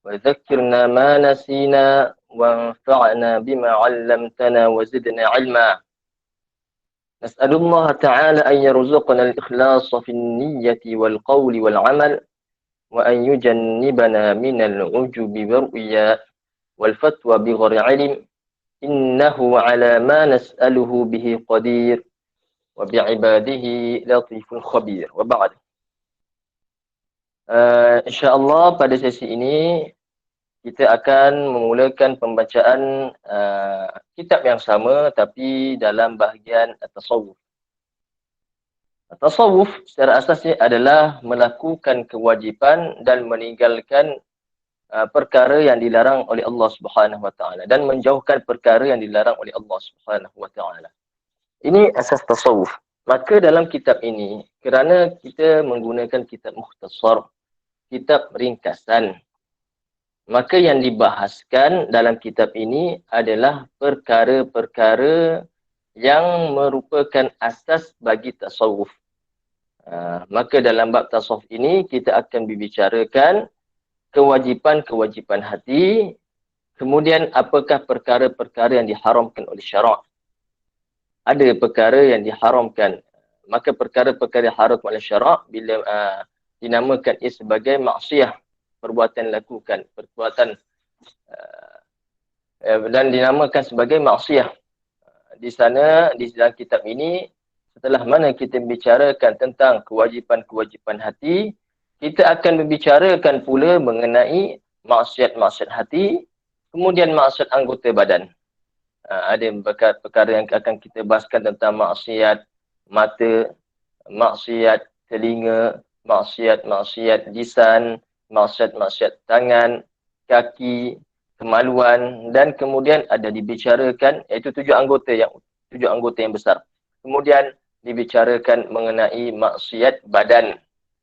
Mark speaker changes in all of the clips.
Speaker 1: وذكرنا ما نسينا وانفعنا بما علمتنا وزدنا علما. نسأل الله تعالى أن يرزقنا الإخلاص في النية والقول والعمل، وأن يجنبنا من العجب والرياء والفتوى بغير علم، إنه على ما نسأله به قدير وبعباده لطيف خبير. وبعد. InsyaAllah pada sesi ini kita akan memulakan pembacaan kitab yang sama tapi dalam bahagian tasawuf. Tasawuf secara asasnya adalah melakukan kewajipan dan meninggalkan perkara yang dilarang oleh Allah Subhanahu Wa Taala dan menjauhkan perkara yang dilarang oleh Allah Subhanahu Wa Taala. Ini asas tasawuf. Maka dalam kitab ini, kerana kita menggunakan kitab mukhtasar, kitab ringkasan, maka yang dibahaskan dalam kitab ini adalah perkara-perkara yang merupakan asas bagi tasawuf. Maka dalam bab tasawuf ini kita akan membicarakan kewajipan-kewajipan hati, kemudian apakah perkara-perkara yang diharamkan oleh syarak. Ada perkara yang diharamkan, maka perkara-perkara yang haram oleh syarak bila dinamakan ia sebagai maksiyah, perbuatan lakukan, perbuatan dan dinamakan sebagai maksiyah. Di sana, di dalam kitab ini, setelah mana kita membicarakan tentang kewajipan-kewajipan hati, kita akan membicarakan pula mengenai maksiat-maksiat hati, kemudian maksiat anggota badan. Ada perkara yang akan kita bahaskan tentang maksiat mata, maksiat telinga, maksiat-maksiat lisan, maksiat-maksiat tangan, kaki, kemaluan, dan kemudian ada dibicarakan iaitu tujuh anggota yang besar. Kemudian dibicarakan mengenai maksiat badan,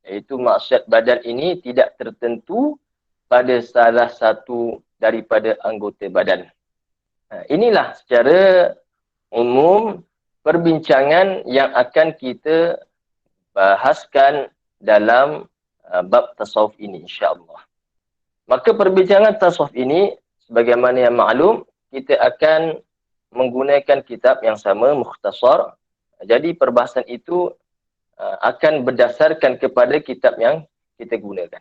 Speaker 1: iaitu maksiat badan ini tidak tertentu pada salah satu daripada anggota badan. Inilah secara umum perbincangan yang akan kita bahaskan dalam bab tasawuf ini, insya-Allah. Maka perbincangan tasawuf ini, sebagaimana yang maklum, kita akan menggunakan kitab yang sama, mukhtasar. Jadi perbahasan itu akan berdasarkan kepada kitab yang kita gunakan.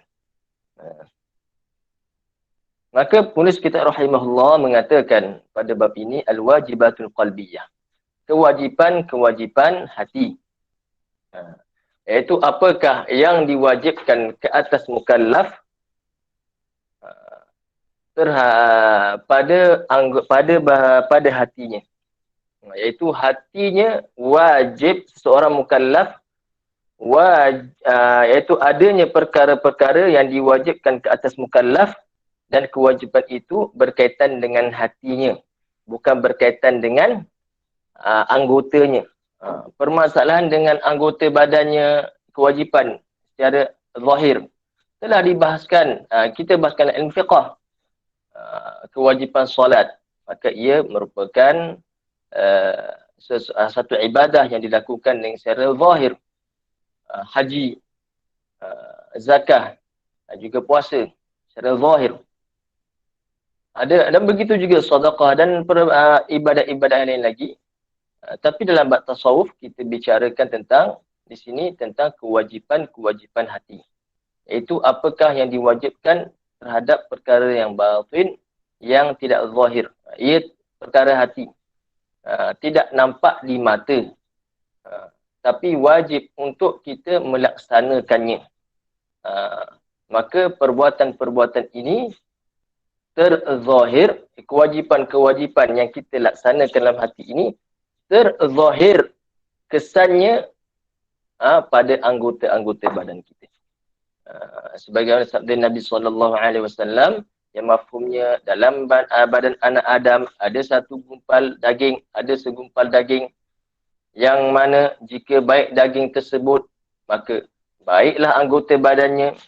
Speaker 1: Maka penulis kitab rahimahullah mengatakan pada bab ini al-wajibatul qalbiyah. Kewajipan-kewajipan hati. Iaitu apakah yang diwajibkan ke atas mukallaf pada hatinya. Iaitu hatinya wajib seseorang mukallaf iaitu adanya perkara-perkara yang diwajibkan ke atas mukallaf dan kewajipan itu berkaitan dengan hatinya, bukan berkaitan dengan anggotanya. Permasalahan dengan anggota badannya, kewajipan secara zahir telah dibahaskan, kita bahaskan ilmu fiqh, kewajipan solat, maka ia merupakan satu ibadah yang dilakukan dengan secara zahir. Haji, zakah, juga puasa secara zahir. Dan begitu juga sedekah dan ibadah-ibadah lain lagi. Tapi dalam bab tasawuf kita bicarakan tentang di sini tentang kewajipan-kewajipan hati. Iaitu apakah yang diwajibkan terhadap perkara yang batin yang tidak zahir. Ia perkara hati. Tidak nampak di mata. Tapi wajib untuk kita melaksanakannya. Maka perbuatan-perbuatan ini terzahir, kewajipan-kewajipan yang kita laksanakan dalam hati ini terzahir kesannya pada anggota-anggota badan kita. Sebagaimana sabda Nabi SAW yang mafhumnya dalam badan anak Adam ada satu gumpal daging, ada segumpal daging yang mana jika baik daging tersebut maka baiklah anggota badannya,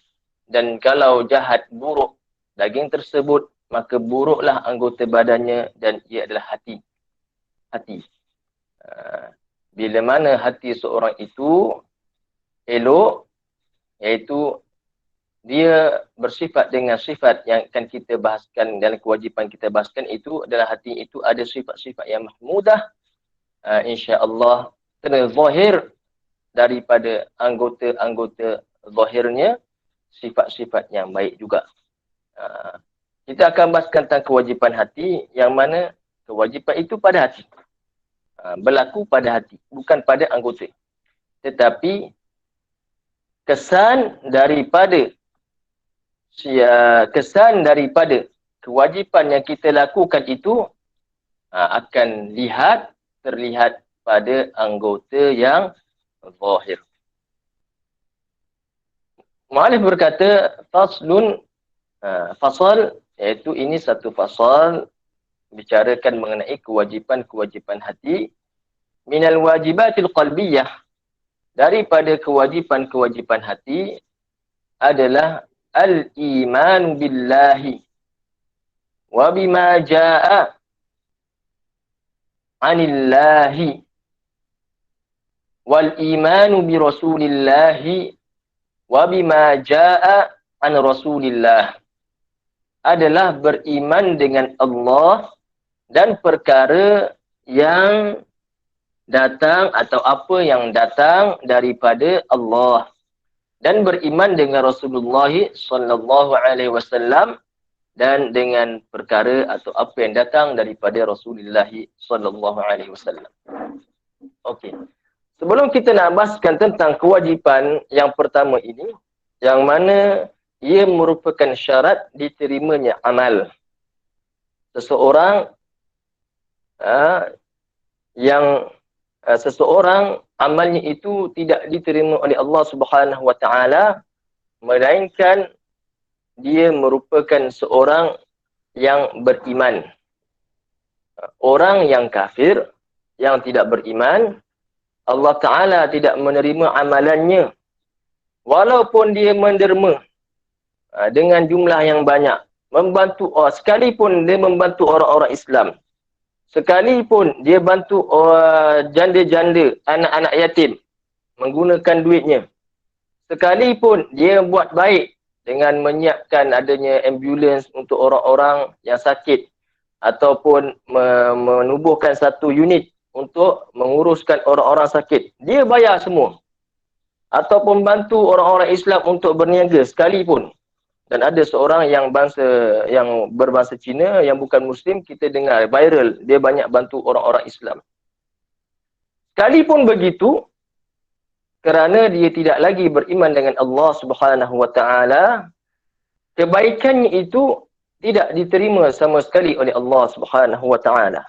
Speaker 1: dan kalau jahat buruk daging tersebut maka buruklah anggota badannya, dan ia adalah hati. Bila mana hati seorang itu elok, iaitu dia bersifat dengan sifat yang akan kita bahaskan dalam kewajipan kita bahaskan itu adalah hati itu ada sifat-sifat yang mahmudah, insya-Allah kena zahir daripada anggota-anggota zahirnya sifat-sifat yang baik juga. Kita akan bahaskan tentang kewajipan hati yang mana kewajipan itu pada hati. Berlaku pada hati, bukan pada anggota. Tetapi kesan daripada kewajipan yang kita lakukan itu akan terlihat pada anggota yang zahir. Mu'allif berkata faslun, fasal, iaitu ini satu fasal bicarakan mengenai kewajipan-kewajipan hati minal wajibatil qalbiyah, daripada kewajipan-kewajipan hati adalah al-iman billahi wa bima jaa anillahi wal imanu bi rasulillahi wa bima jaa an rasulillah, adalah beriman dengan Allah dan perkara yang datang atau apa yang datang daripada Allah, dan beriman dengan Rasulullah sallallahu alaihi wasallam dan dengan perkara atau apa yang datang daripada Rasulullah sallallahu alaihi wasallam. Okey. Sebelum kita nak bahaskan tentang kewajipan yang pertama ini, yang mana ia merupakan syarat diterimanya amal. Seseorang seseorang amalnya itu tidak diterima oleh Allah Subhanahu wa taala, melainkan dia merupakan seorang yang beriman. Orang yang kafir, yang tidak beriman, Allah Ta'ala tidak menerima amalannya. Walaupun dia menderma dengan jumlah yang banyak, membantu orang, sekalipun dia membantu orang-orang Islam, sekalipun dia bantu janda-janda, anak-anak yatim, menggunakan duitnya, sekalipun dia buat baik dengan menyiapkan adanya ambulans untuk orang-orang yang sakit, ataupun menubuhkan satu unit untuk menguruskan orang-orang sakit, dia bayar semua. Ataupun bantu orang-orang Islam untuk berniaga sekalipun. Dan ada seorang yang berbangsa Cina yang bukan Muslim, kita dengar viral, dia banyak bantu orang-orang Islam. Sekalipun begitu, kerana dia tidak lagi beriman dengan Allah Subhanahu wa taala, kebaikannya itu tidak diterima sama sekali oleh Allah Subhanahu wa taala.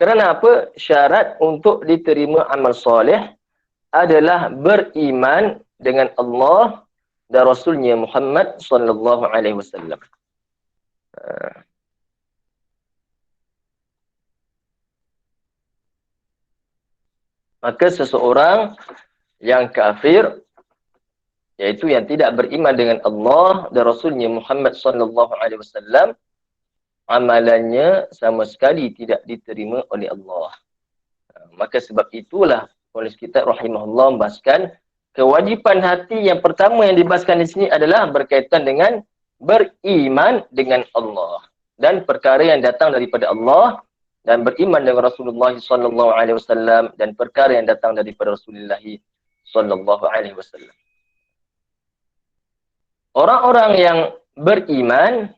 Speaker 1: Kerana apa? Syarat untuk diterima amal soleh adalah beriman dengan Allah dan Rasulnya Muhammad sallallahu alaihi wasallam. Maka seseorang yang kafir, iaitu yang tidak beriman dengan Allah dan Rasulnya Muhammad sallallahu alaihi wasallam, amalannya sama sekali tidak diterima oleh Allah. Maka sebab itulah penulis kitab rahimahullah membahaskan kewajipan hati yang pertama yang dibahaskan di sini adalah berkaitan dengan beriman dengan Allah dan perkara yang datang daripada Allah, dan beriman dengan Rasulullah sallallahu alaihi wasallam dan perkara yang datang daripada Rasulullah sallallahu alaihi wasallam. Orang-orang yang beriman,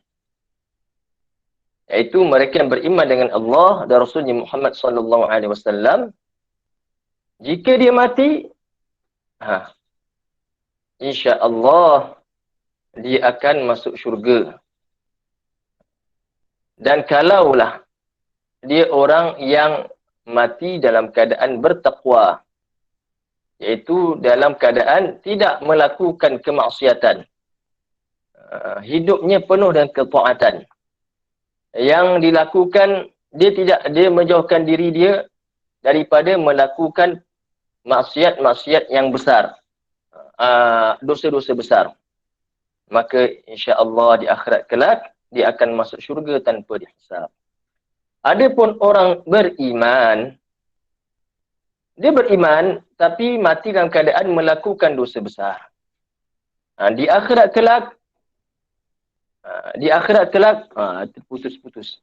Speaker 1: iaitu mereka yang beriman dengan Allah dan Rasulnya Muhammad sallallahu alaihi wasallam, jika dia mati, insya-Allah dia akan masuk syurga. Dan kalaulah dia orang yang mati dalam keadaan bertakwa, iaitu dalam keadaan tidak melakukan kemaksiatan, hidupnya penuh dengan ketaatan, yang dilakukan dia menjauhkan diri dia daripada melakukan maksiat-maksiat yang besar, dosa-dosa besar, maka insya-Allah di akhirat kelak dia akan masuk syurga tanpa dihisab. Adapun orang beriman, dia beriman tapi mati dalam keadaan melakukan dosa besar, Di akhirat kelak, terputus-putus.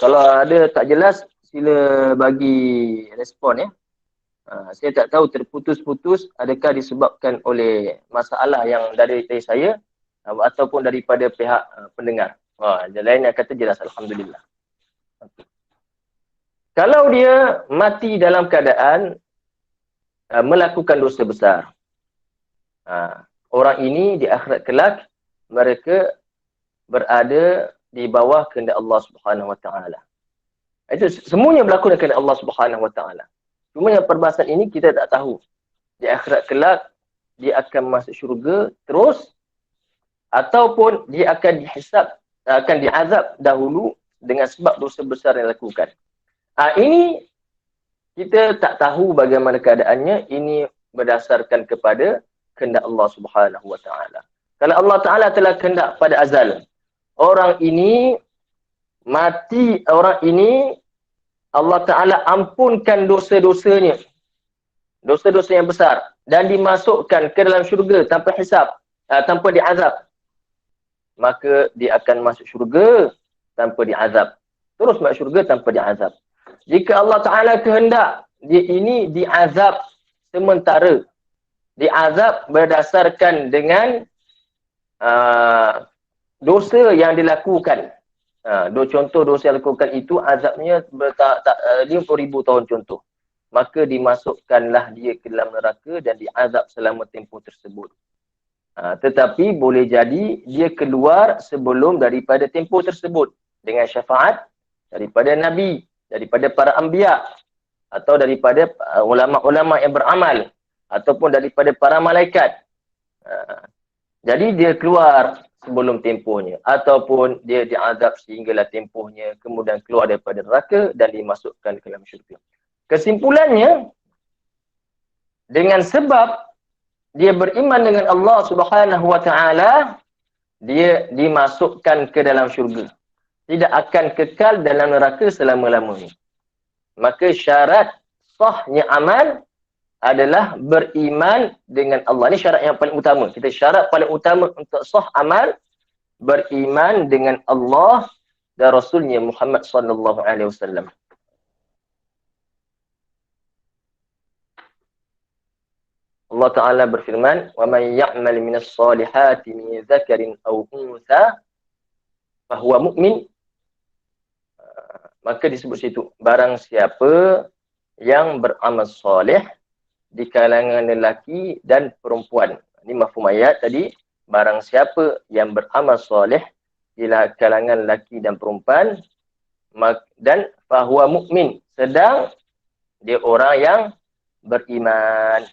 Speaker 1: Kalau ada tak jelas, sila bagi respon ya. Saya tak tahu terputus-putus adakah disebabkan oleh masalah yang dari saya ataupun daripada pihak pendengar. Yang lain yang kata jelas, alhamdulillah. Okay. Kalau dia mati dalam keadaan melakukan dosa besar, orang ini di akhirat kelak mereka berada di bawah kehendak Allah Subhanahu Wa Taala. Itu semuanya berlaku dengan kehendak Allah Subhanahu Wa Taala. Cuma yang perbahasan ini kita tak tahu. Di akhirat kelak dia akan masuk syurga terus ataupun dia akan dihisab, akan diazab dahulu dengan sebab dosa besar yang dilakukan. Ini kita tak tahu bagaimana keadaannya. Ini berdasarkan kepada kehendak Allah Subhanahu Wa Taala. Kalau Allah Taala telah kehendak pada azal, orang ini mati, orang ini Allah Taala ampunkan dosa-dosanya, dosa-dosa yang besar, dan dimasukkan ke dalam syurga tanpa hisab, tanpa diazab, maka dia akan masuk syurga tanpa diazab. Terus masuk syurga tanpa diazab. Jika Allah Ta'ala kehendak dia ini diazab sementara, diazab berdasarkan dengan dosa yang dilakukan. Contoh dosa yang dilakukan itu azabnya 50,000 tahun contoh. Maka dimasukkanlah dia ke dalam neraka dan diazab selama tempoh tersebut. Tetapi boleh jadi dia keluar sebelum daripada tempoh tersebut dengan syafaat daripada Nabi, daripada para anbiya, atau daripada ulama-ulama yang beramal, ataupun daripada para malaikat. Jadi dia keluar sebelum tempohnya, ataupun dia diazab sehinggalah tempohnya, kemudian keluar daripada neraka dan dimasukkan ke dalam syurga. Kesimpulannya, dengan sebab dia beriman dengan Allah Subhanahu Wa Taala, dia dimasukkan ke dalam syurga. Tidak akan kekal dalam neraka selama-lamanya. Maka syarat sahnya amal adalah beriman dengan Allah. Ini syarat yang paling utama. Kita syarat paling utama untuk sah amal, beriman dengan Allah dan Rasulnya Muhammad sallallahu alaihi wasallam. Allah Ta'ala berfirman, وَمَنْ يَعْمَلْ مِنَ الصَّالِحَاتِ مِنْ ذَكَرٍ أَوْ أُنْثَى فَهُوَ مُؤْمِنٌ. Maka disebut situ, barang siapa yang beramal soleh di kalangan lelaki dan perempuan. Ini mafhum ayat tadi, barang siapa yang beramal soleh di kalangan lelaki dan perempuan, dan fahuwa mukmin, sedang dia orang yang beriman.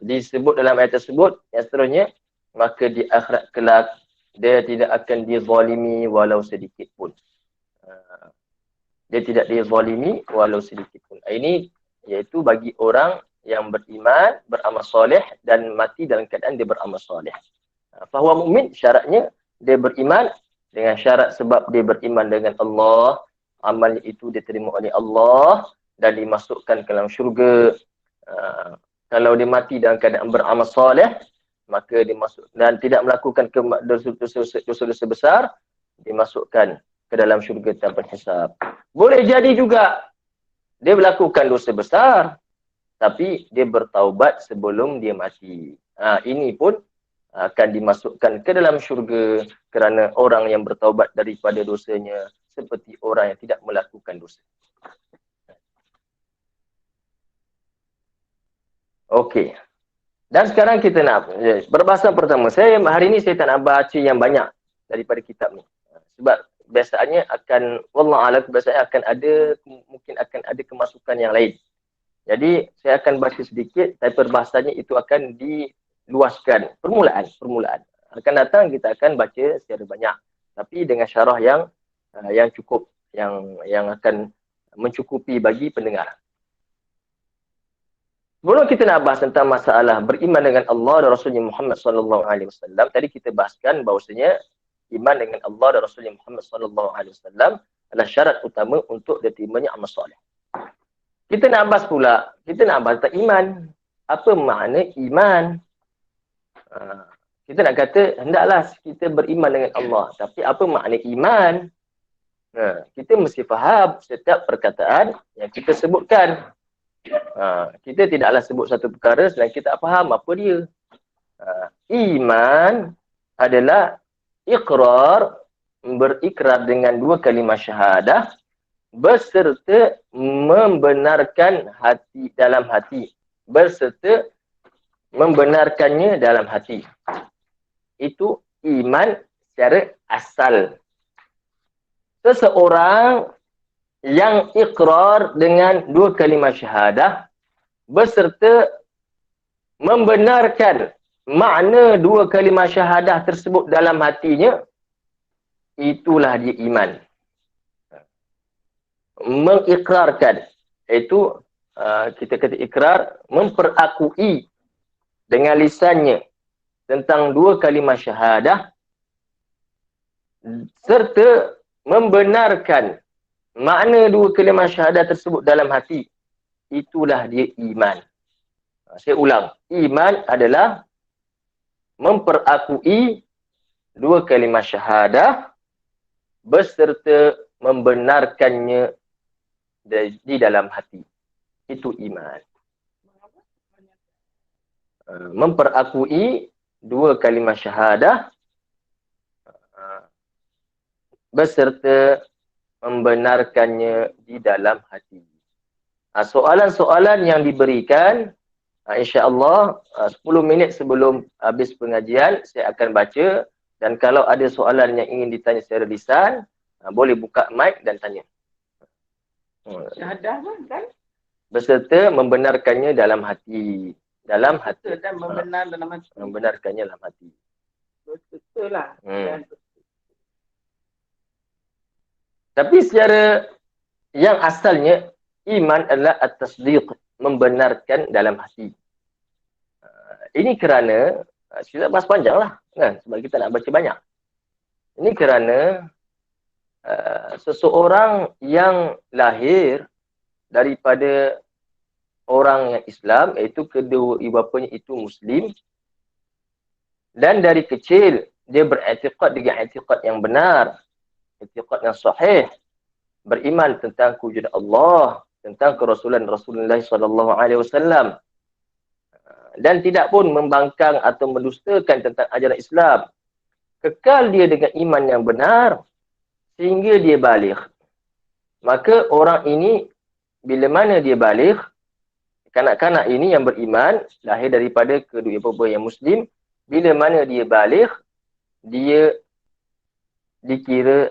Speaker 1: Disebut dalam ayat tersebut, yang seterusnya, maka di akhirat kelak dia tidak akan dizalimi walau sedikit pun. Dia tidak dizalimi walau sedikit pun. Ini iaitu bagi orang yang beriman, beramal soleh dan mati dalam keadaan dia beramal soleh. Fahuwa mu'min, syaratnya dia beriman dengan syarat sebab dia beriman dengan Allah, amalnya itu diterima oleh Allah dan dimasukkan ke dalam syurga. Kalau dia mati dalam keadaan beramal soleh, maka dia masuk dan tidak melakukan dosa-dosa besar, dimasukkan ke dalam syurga tanpa hisab. Boleh jadi juga dia melakukan dosa besar, tapi dia bertaubat sebelum dia mati. Ini pun akan dimasukkan ke dalam syurga kerana orang yang bertaubat daripada dosanya seperti orang yang tidak melakukan dosa. Okey. Dan sekarang kita nak perbahasan pertama. Hari ini saya tak nak baca yang banyak daripada kitab ni. Sebab biasanya akan, wallah alam, biasanya akan ada, mungkin akan ada kemasukan yang lain. Jadi saya akan baca sedikit, tapi perbahasannya itu akan diluaskan. Permulaan. Akan datang kita akan baca secara banyak. Tapi dengan syarah yang cukup, yang akan mencukupi bagi pendengar. Sebelum kita nak bahas tentang masalah beriman dengan Allah dan Rasulnya Muhammad sallallahu alaihi wasallam, tadi kita bahaskan bahawasanya iman dengan Allah dan Rasulnya Muhammad sallallahu alaihi wasallam adalah syarat utama untuk diterimanya amal soleh. Kita nak bahas pula, kita nak bahas tentang iman. Apa makna iman? Kita nak kata, hendaklah kita beriman dengan Allah. Tapi apa makna iman? Kita mesti faham setiap perkataan yang kita sebutkan. Kita tidaklah sebut satu perkara selain kita tak faham apa dia. Iman adalah ikrar, berikrar dengan dua kalimah syahadah beserta membenarkan hati dalam hati. Berserta membenarkannya dalam hati. Itu iman secara asal. Seseorang yang ikrar dengan dua kalimah syahadah beserta membenarkan makna dua kalimah syahadah tersebut dalam hatinya, itulah dia iman. Mengikrarkan, itu kita kata ikrar, memperakui dengan lisannya tentang dua kalimah syahadah serta membenarkan makna dua kalimah syahadah tersebut dalam hati, itulah dia iman. Saya ulang, iman adalah memperakui dua kalimah syahadah beserta membenarkannya di dalam hati. Itu iman. Memperakui dua kalimah syahadah beserta membenarkannya di dalam hati. Soalan-soalan yang diberikan, insya-Allah 10 minit sebelum habis pengajian saya akan baca, dan kalau ada soalan yang ingin ditanya secara lisan, boleh buka mic dan tanya.
Speaker 2: Syahadah kan?
Speaker 1: Beserta membenarkannya dalam hati. Dalam hati.
Speaker 2: Dan membenar dalam hati.
Speaker 1: Membenarkannya dalam hati.
Speaker 2: Betul lah.
Speaker 1: Tapi secara yang asalnya, iman adalah at-tasdiq, membenarkan dalam hati. Ini kerana, kita bahas panjang lah, kan? Sebab kita nak baca banyak. Ini kerana seseorang yang lahir daripada orang yang Islam, iaitu kedua ibu bapanya itu Muslim, dan dari kecil dia beriktikad dengan iktikad yang benar, iktikad yang sahih, beriman tentang kewujudan Allah, tentang kerasulan Rasulullah SAW, dan tidak pun membangkang atau mendustakan tentang ajaran Islam. Kekal dia dengan iman yang benar sehingga dia baligh. Maka orang ini bila mana dia baligh, kanak-kanak ini yang beriman, lahir daripada kedua ibu bapa yang Muslim, bila mana dia baligh, dia dikira,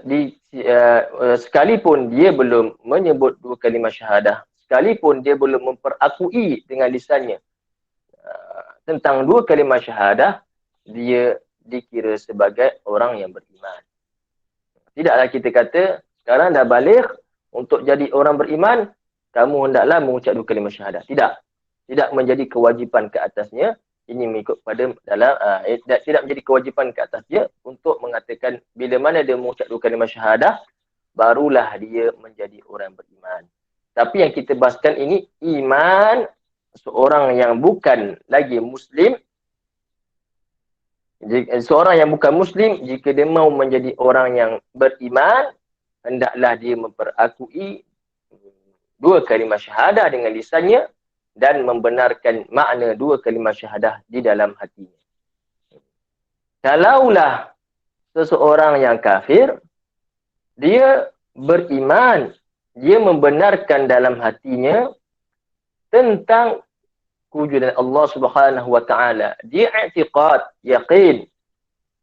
Speaker 1: sekalipun dia belum menyebut dua kalimah syahadah, sekalipun dia belum memperakui dengan lisannya tentang dua kalimah syahadah, dia dikira sebagai orang yang beriman. Tidaklah kita kata, sekarang dah baligh, untuk jadi orang beriman, kamu hendaklah mengucap dua kalimah syahadah. Tidak. Tidak menjadi kewajipan ke atasnya. Ini mengikut pada dalam, tidak menjadi kewajipan ke atas dia untuk mengatakan bila mana dia mengucap dua kalimah syahadah, barulah dia menjadi orang beriman. Tapi yang kita bahaskan ini, iman seorang yang bukan lagi Muslim. Seorang yang bukan Muslim, jika dia mau menjadi orang yang beriman, hendaklah dia memperakui dua kalimah syahadah dengan lisannya dan membenarkan makna dua kalimah syahadah di dalam hatinya. Kalaulah seseorang yang kafir, dia beriman, dia membenarkan dalam hatinya tentang kewujudan Allah Subhanahu wa taala. Dia i'tiqad, yaqin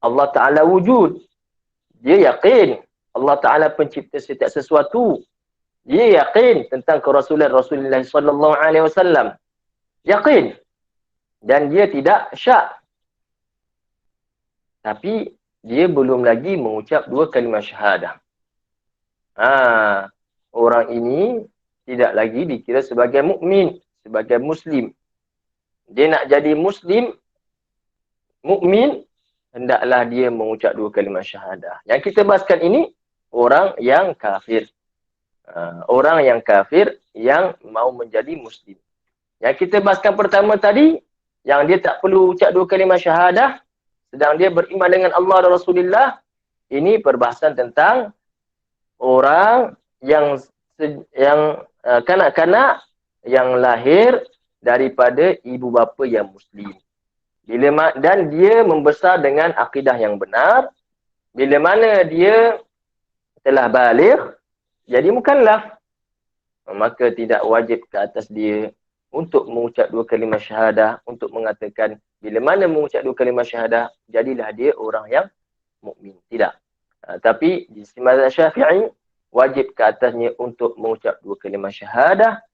Speaker 1: Allah taala wujud. Dia yakin Allah taala pencipta setiap sesuatu. Dia yakin tentang kerasulan Rasulullah sallallahu alaihi wasallam. Yakin. Dan dia tidak syak. Tapi dia belum lagi mengucap dua kalimah syahadah. Orang ini tidak lagi dikira sebagai mukmin, sebagai Muslim. Dia nak jadi Muslim, mukmin, hendaklah dia mengucap dua kalimah syahadah. Yang kita bahaskan ini, orang yang kafir. Orang yang kafir yang mau menjadi Muslim. Yang kita bahaskan pertama tadi, yang dia tak perlu ucap 2 kalimah syahadah, sedang dia beriman dengan Allah dan Rasulullah, ini perbahasan tentang orang yang kanak-kanak yang lahir daripada ibu bapa yang muslim. Dan dia membesar dengan akidah yang benar. Bila mana dia telah baligh, jadi mukallaf, maka tidak wajib ke atas dia untuk mengucap 2 kalimah syahadah, untuk mengatakan bila mana mengucap 2 kalimah syahadah, jadilah dia orang yang mukmin. Tidak. Tapi di sisi mazhab Syafi'i, wajib ke atasnya untuk mengucap 2 kalimah syahadah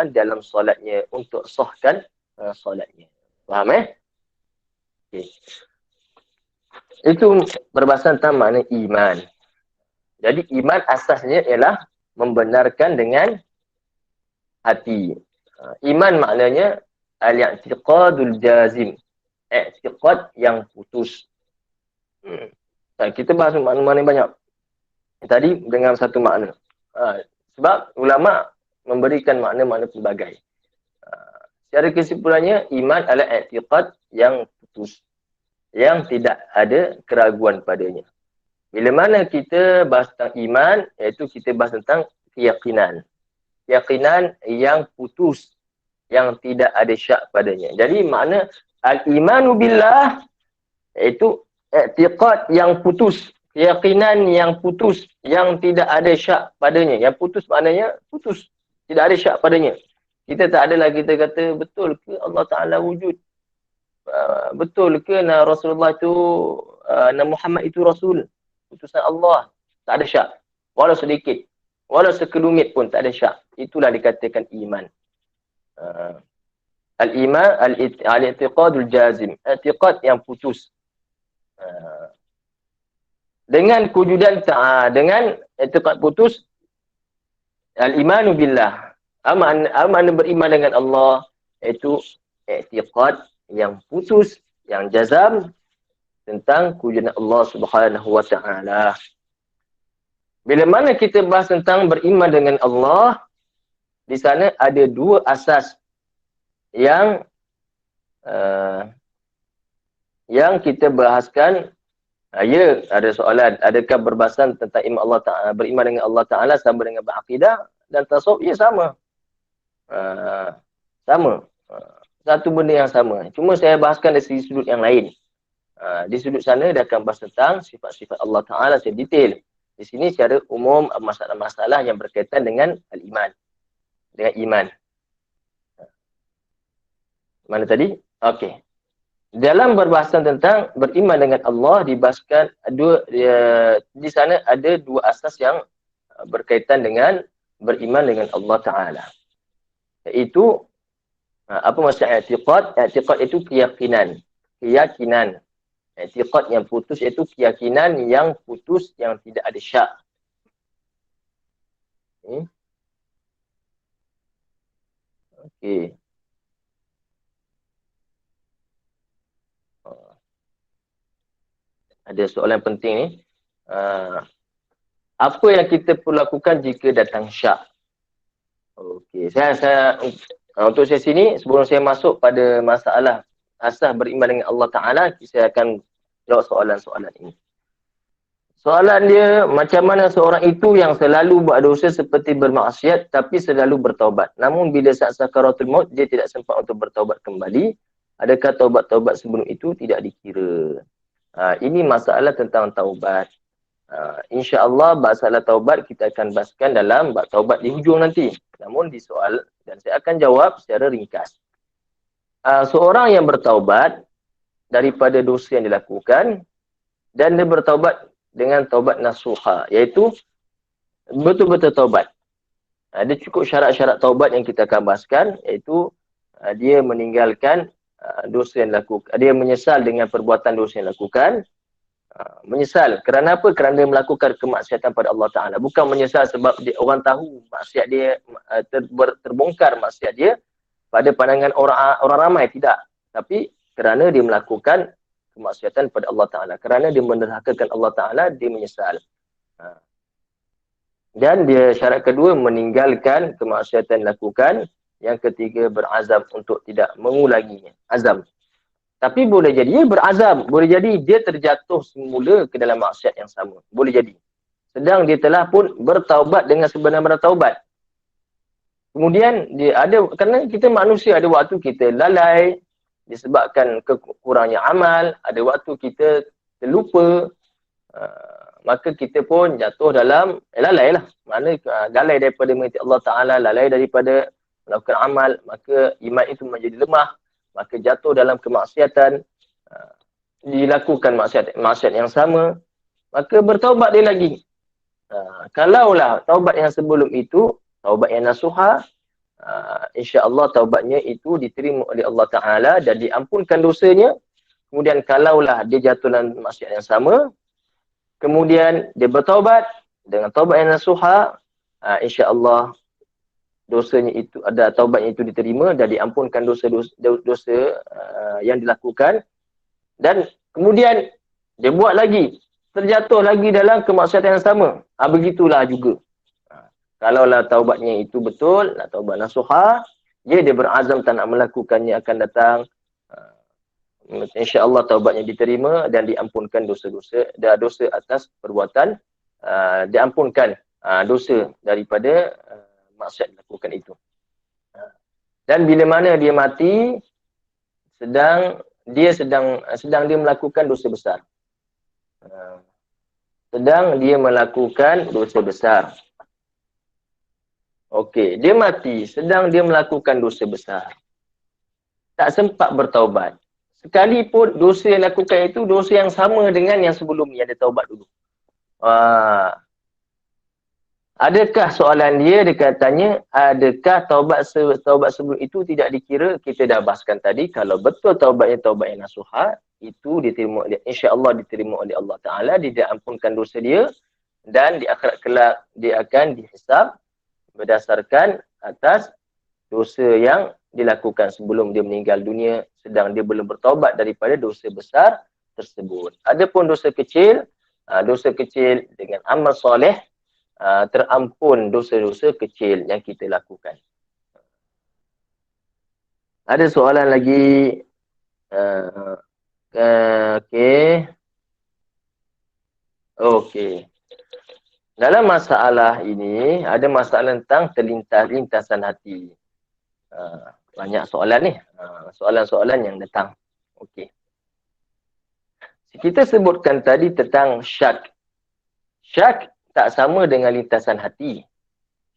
Speaker 1: dalam solatnya, untuk sahkan solatnya. Faham Okay. Itu perbahasan tentang makna iman. Jadi iman asasnya ialah membenarkan dengan hati. Iman maknanya al-i'tiqadul jazim. I'tiqad yang putus. Kita bahas makna-makna banyak. Tadi dengan satu makna. Sebab ulama memberikan makna-makna pelbagai. Secara kesimpulannya, iman adalah i'tiqad yang putus, yang tidak ada keraguan padanya. Bila mana kita bahas tentang iman, iaitu kita bahas tentang keyakinan. Keyakinan yang putus, yang tidak ada syak padanya. Jadi makna al-imanu billah, iaitu i'tiqad yang putus, keyakinan yang putus, yang tidak ada syak padanya. Yang putus maknanya putus, tidak ada syak padanya. Kita tak adalah kita kata, betul ke Allah Ta'ala wujud? Betul ke Rasulullah itu, Nabi Muhammad itu Rasul, utusan Allah? Tak ada syak. Walau sedikit, walau sekelumit pun tak ada syak. Itulah dikatakan iman. Al-iman, al-i'tiqadul jazim. I'tiqad yang putus. Dengan kewujudan dengan i'tiqad putus, al-imanu billah. Makna beriman dengan Allah, iaitu i'tiqad yang putus, yang jazam tentang kewujudan Allah Subhanahu wa Ta'ala. Bila mana kita bahas tentang beriman dengan Allah, di sana ada 2 asas yang kita bahaskan. Ya, ada soalan, adakah berbahasan tentang iman Allah Ta'ala, beriman dengan Allah Ta'ala sama dengan berakidah dan tasawuf? Ya, sama. Sama. Satu benda yang sama. Cuma saya bahaskan dari segi sudut yang lain. Di sudut sana dia akan bahas tentang sifat-sifat Allah Ta'ala secara detail. Di sini secara umum masalah-masalah yang berkaitan dengan al-iman. Dengan iman. Mana tadi? Okey. Dalam berbahasan tentang beriman dengan Allah, dibahaskan di sana ada 2 asas yang berkaitan dengan beriman dengan Allah Ta'ala. Iaitu, apa maksud i'tiqad? I'tiqad itu keyakinan. Keyakinan. I'tiqad yang putus iaitu keyakinan yang putus, yang tidak ada syak. Okey. Ada soalan penting ni. Apa yang kita perlu lakukan jika datang syak? Okey, untuk sesi ni, sebelum saya masuk pada masalah asas beriman dengan Allah Ta'ala, saya akan jawab soalan-soalan ini. Soalan dia, macam mana seorang itu yang selalu buat dosa seperti bermaksiat tapi selalu bertaubat, namun bila saat sakaratul maut dia tidak sempat untuk bertaubat kembali, adakah taubat-taubat sebelum itu tidak dikira? Ini masalah tentang taubat. InsyaAllah masalah taubat kita akan bahaskan dalam bab taubat di hujung nanti. Namun di soal, dan saya akan jawab secara ringkas. Seorang yang bertaubat daripada dosa yang dilakukan, dan dia bertaubat dengan taubat nasuha, iaitu betul-betul taubat. Ada cukup syarat-syarat taubat yang kita akan bahaskan, iaitu dia meninggalkan dosa yang dilakukan. Dia menyesal dengan perbuatan dosa yang dilakukan. Menyesal. Kerana apa? Kerana dia melakukan kemaksiatan pada Allah Ta'ala. Bukan menyesal sebab orang tahu maksiat dia, terbongkar maksiat dia pada pandangan orang ramai. Tidak. Tapi kerana dia melakukan kemaksiatan pada Allah Ta'ala. Kerana dia menderhakakan Allah Ta'ala, dia menyesal. Dan dia syarat kedua, meninggalkan kemaksiatan dilakukan, Yang ketiga, berazam untuk tidak mengulanginya. Azam. Tapi boleh jadi dia berazam. Boleh jadi dia terjatuh semula ke dalam maksiat yang sama. Boleh jadi. Sedang dia telah pun bertaubat dengan sebenar-benar taubat. Kemudian dia ada, kerana kita manusia ada waktu kita lalai disebabkan kekurangnya amal, ada waktu kita terlupa, maka kita pun jatuh dalam lalai lah. Mana lalai daripada mengikuti Allah Ta'ala, lalai daripada melakukan amal, maka iman itu menjadi lemah, maka jatuh dalam kemaksiatan, dilakukan maksiat yang sama, maka bertaubat dia lagi. Kalaulah taubat yang sebelum itu, taubat yang nasuha, insya-Allah taubatnya itu diterima oleh Allah Ta'ala dan diampunkan dosanya. Kemudian kalaulah dia jatuh dalam maksiat yang sama, kemudian dia bertaubat dengan taubat yang nasuha, insya-Allah dosanya itu, ada taubatnya itu diterima dan diampunkan dosa yang dilakukan. Dan kemudian dia buat lagi, terjatuh lagi dalam kemaksiatan yang sama. Begitulah juga. Kalaulah taubatnya itu betul, taubat nasuha, dia berazam tak nak melakukannya akan datang, insya-Allah taubatnya diterima dan diampunkan dosa-dosa, dosa atas perbuatan, diampunkan dosa daripada maksiat dilakukan itu. Dan bila mana dia mati, sedang dia melakukan dosa besar. Sedang dia melakukan dosa besar. Okey, dia mati sedang dia melakukan dosa besar. Tak sempat bertaubat. Sekalipun dosa yang lakukan itu dosa yang sama dengan yang sebelumnya, dia taubat dulu. Adakah soalan dia katanya, adakah taubat sebelum itu tidak dikira? Kita dah bahaskan tadi, kalau betul taubat yang nasuha, itu diterima oleh, insya-Allah diterima oleh Allah Ta'ala, dia diampunkan dosa dia, dan di akhirat kelak dia akan dihisab berdasarkan atas dosa yang dilakukan sebelum dia meninggal dunia, sedang dia belum bertaubat daripada dosa besar tersebut. Adapun dosa kecil dengan amal soleh, terampun dosa-dosa kecil yang kita lakukan. Ada soalan lagi? Okey. Dalam masalah ini, ada masalah tentang lintasan hati. Banyak soalan ni. Soalan-soalan yang datang. Okey. Kita sebutkan tadi tentang syak. Syak tak sama dengan lintasan hati.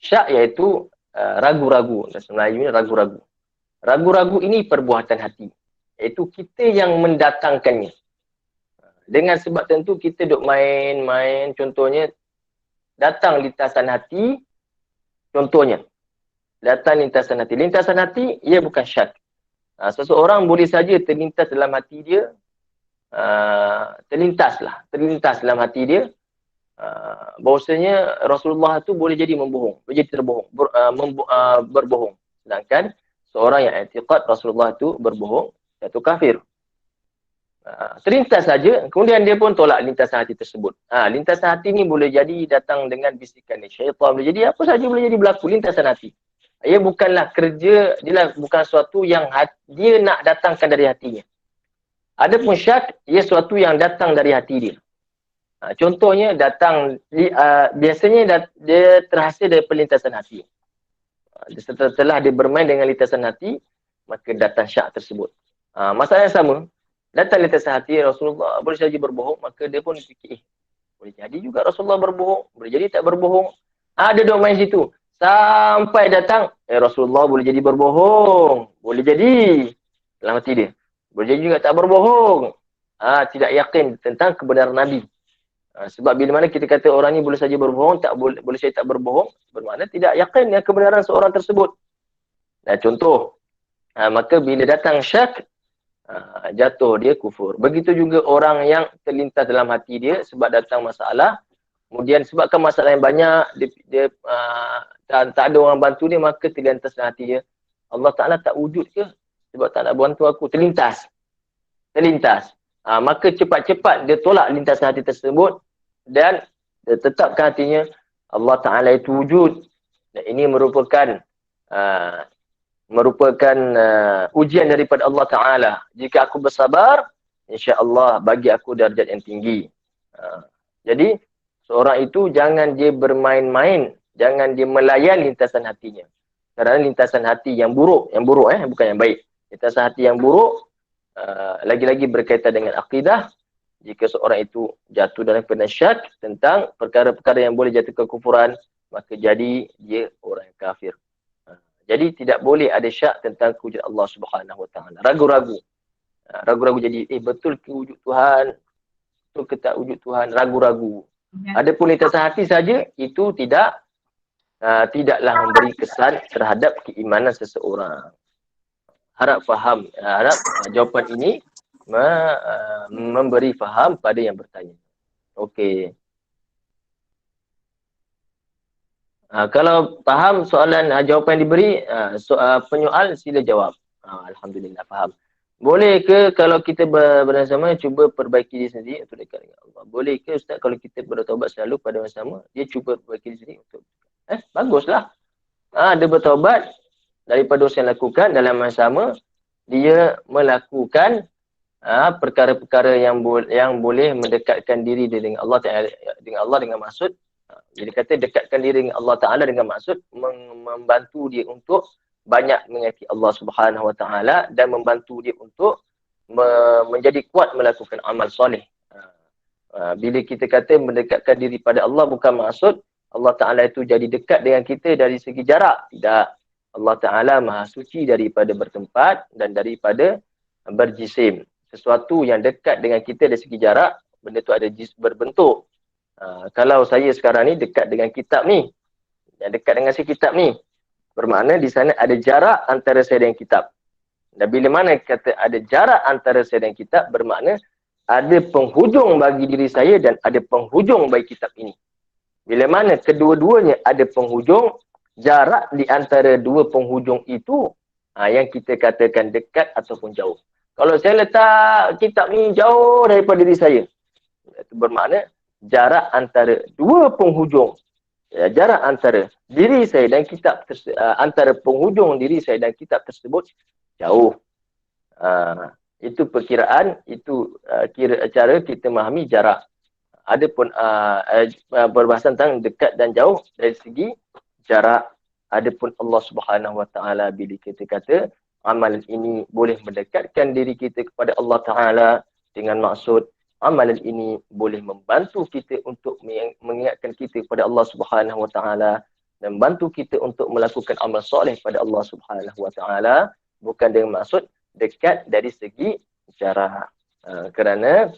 Speaker 1: Syak iaitu ragu-ragu. Bahasa Melayu ni ragu-ragu. Ragu-ragu ini perbuatan hati. Iaitu kita yang mendatangkannya. Dengan sebab tentu kita duk main-main, contohnya, datang lintasan hati, contohnya, datang lintasan hati. Lintasan hati, ia bukan syak. Seseorang boleh saja terlintas dalam hati dia, terlintas dalam hati dia, bahawasanya Rasulullah tu boleh jadi membohong, boleh jadi terbohong, berbohong. Sedangkan seorang yang i'tiqad Rasulullah tu berbohong, iaitu kafir. Terlintas saja, kemudian dia pun tolak lintasan hati tersebut. Lintasan hati ni boleh jadi datang dengan bisikan syaitan, boleh jadi apa saja boleh jadi berlaku lintasan hati. Ia bukanlah kerja, dia bukan sesuatu yang dia nak datangkan dari hatinya. Adapun syak, ia sesuatu yang datang dari hati dia. Contohnya datang, biasanya dia terhasil dari perlintasan hati. Setelah dia bermain dengan lintasan hati, maka datang syak tersebut. Masalah yang sama, datang lintasan hati Rasulullah boleh saja berbohong, maka dia pun fikir, boleh jadi juga Rasulullah berbohong, boleh jadi tak berbohong. Dia duk main situ. Sampai datang, Rasulullah boleh jadi berbohong. Boleh jadi. Dalam hati dia. Boleh jadi juga tak berbohong. Tidak yakin tentang kebenaran Nabi. Sebab bila mana kita kata orang ni boleh saja berbohong, boleh saja tak berbohong, bermakna tidak yakin dengan kebenaran seorang tersebut. Contoh, maka bila datang syak, jatuh dia kufur. Begitu juga orang yang terlintas dalam hati dia sebab datang masalah, kemudian sebabkan masalah yang banyak, dia tak ada orang bantu dia, maka terlintas dalam hati dia, Allah Ta'ala tak wujud ke? Sebab tak nak bantu aku. Terlintas. Maka cepat-cepat dia tolak lintasan hati tersebut dan dia tetapkan hatinya Allah Ta'ala itu wujud. Dan ini merupakan merupakan ujian daripada Allah Ta'ala. Jika aku bersabar, insya-Allah bagi aku darjat yang tinggi. Jadi, seorang itu jangan dia bermain-main, jangan dia melayan lintasan hatinya. Kerana lintasan hati yang buruk, bukan yang baik. Lintasan hati yang buruk, lagi-lagi berkaitan dengan akidah. Jika seorang itu jatuh dalam kena syak tentang perkara-perkara yang boleh jatuh ke kufuran, maka jadi dia orang yang kafir. Jadi tidak boleh ada syak tentang kewujudan Allah Subhanahu Wa Taala. Ragu-ragu. Ragu-ragu jadi, betul ke wujud Tuhan? Betul ke tak wujud Tuhan? Ragu-ragu. Adapun lintasan hati saja, itu tidaklah memberi kesan terhadap keimanan seseorang. Harap faham, harap jawapan ini memberi faham pada yang bertanya. Okey. Kalau faham soalan, jawapan yang diberi, penyoal sila jawab. Alhamdulillah faham. Boleh ke kalau kita bersama cuba perbaiki diri sendiri untuk dekat dengan Allah? Boleh ke Ustaz kalau kita bertaubat selalu pada masa sama, dia cuba perbaiki diri sendiri untuk baguslah. Dia bertaubat daripada dosa yang lakukan dalam masa sama, dia melakukan perkara-perkara yang boleh mendekatkan diri dia dengan Allah dengan maksud, jadi kata dekatkan diri dengan Allah Ta'ala dengan maksud membantu dia untuk banyak mengasihi Allah Subhanahu Wa Ta'ala dan membantu dia untuk menjadi kuat melakukan amal soleh. Bila kita kata mendekatkan diri pada Allah, bukan maksud Allah Ta'ala itu jadi dekat dengan kita dari segi jarak. Tidak. Allah Ta'ala maha suci daripada bertempat dan daripada berjisim. Sesuatu yang dekat dengan kita dari segi jarak, benda tu ada berbentuk. Kalau saya sekarang ni dekat dengan kitab ni, yang dekat dengan si kitab ni, bermakna di sana ada jarak antara saya dengan kitab. Dan bila mana kata ada jarak antara saya dengan kitab, bermakna ada penghujung bagi diri saya dan ada penghujung bagi kitab ini. Bila mana kedua-duanya ada penghujung, jarak di antara dua penghujung itu yang kita katakan dekat ataupun jauh. Kalau saya letak kitab ni jauh daripada diri saya, itu bermakna jarak antara dua penghujung, jarak antara diri saya dan kitab antara penghujung diri saya dan kitab tersebut jauh. Itu perkiraan, itu cara kita memahami jarak. Adapun perbahasan tentang dekat dan jauh dari segi jarak. Adapun Allah Subhanahu Wa Taala bila kita kata amalan ini boleh mendekatkan diri kita kepada Allah Ta'ala dengan maksud amalan ini boleh membantu kita untuk mengingatkan kita kepada Allah Subhanahu Wa Ta'ala dan membantu kita untuk melakukan amal soleh pada Allah Subhanahu Wa Ta'ala, bukan dengan maksud dekat dari segi jarak. Kerana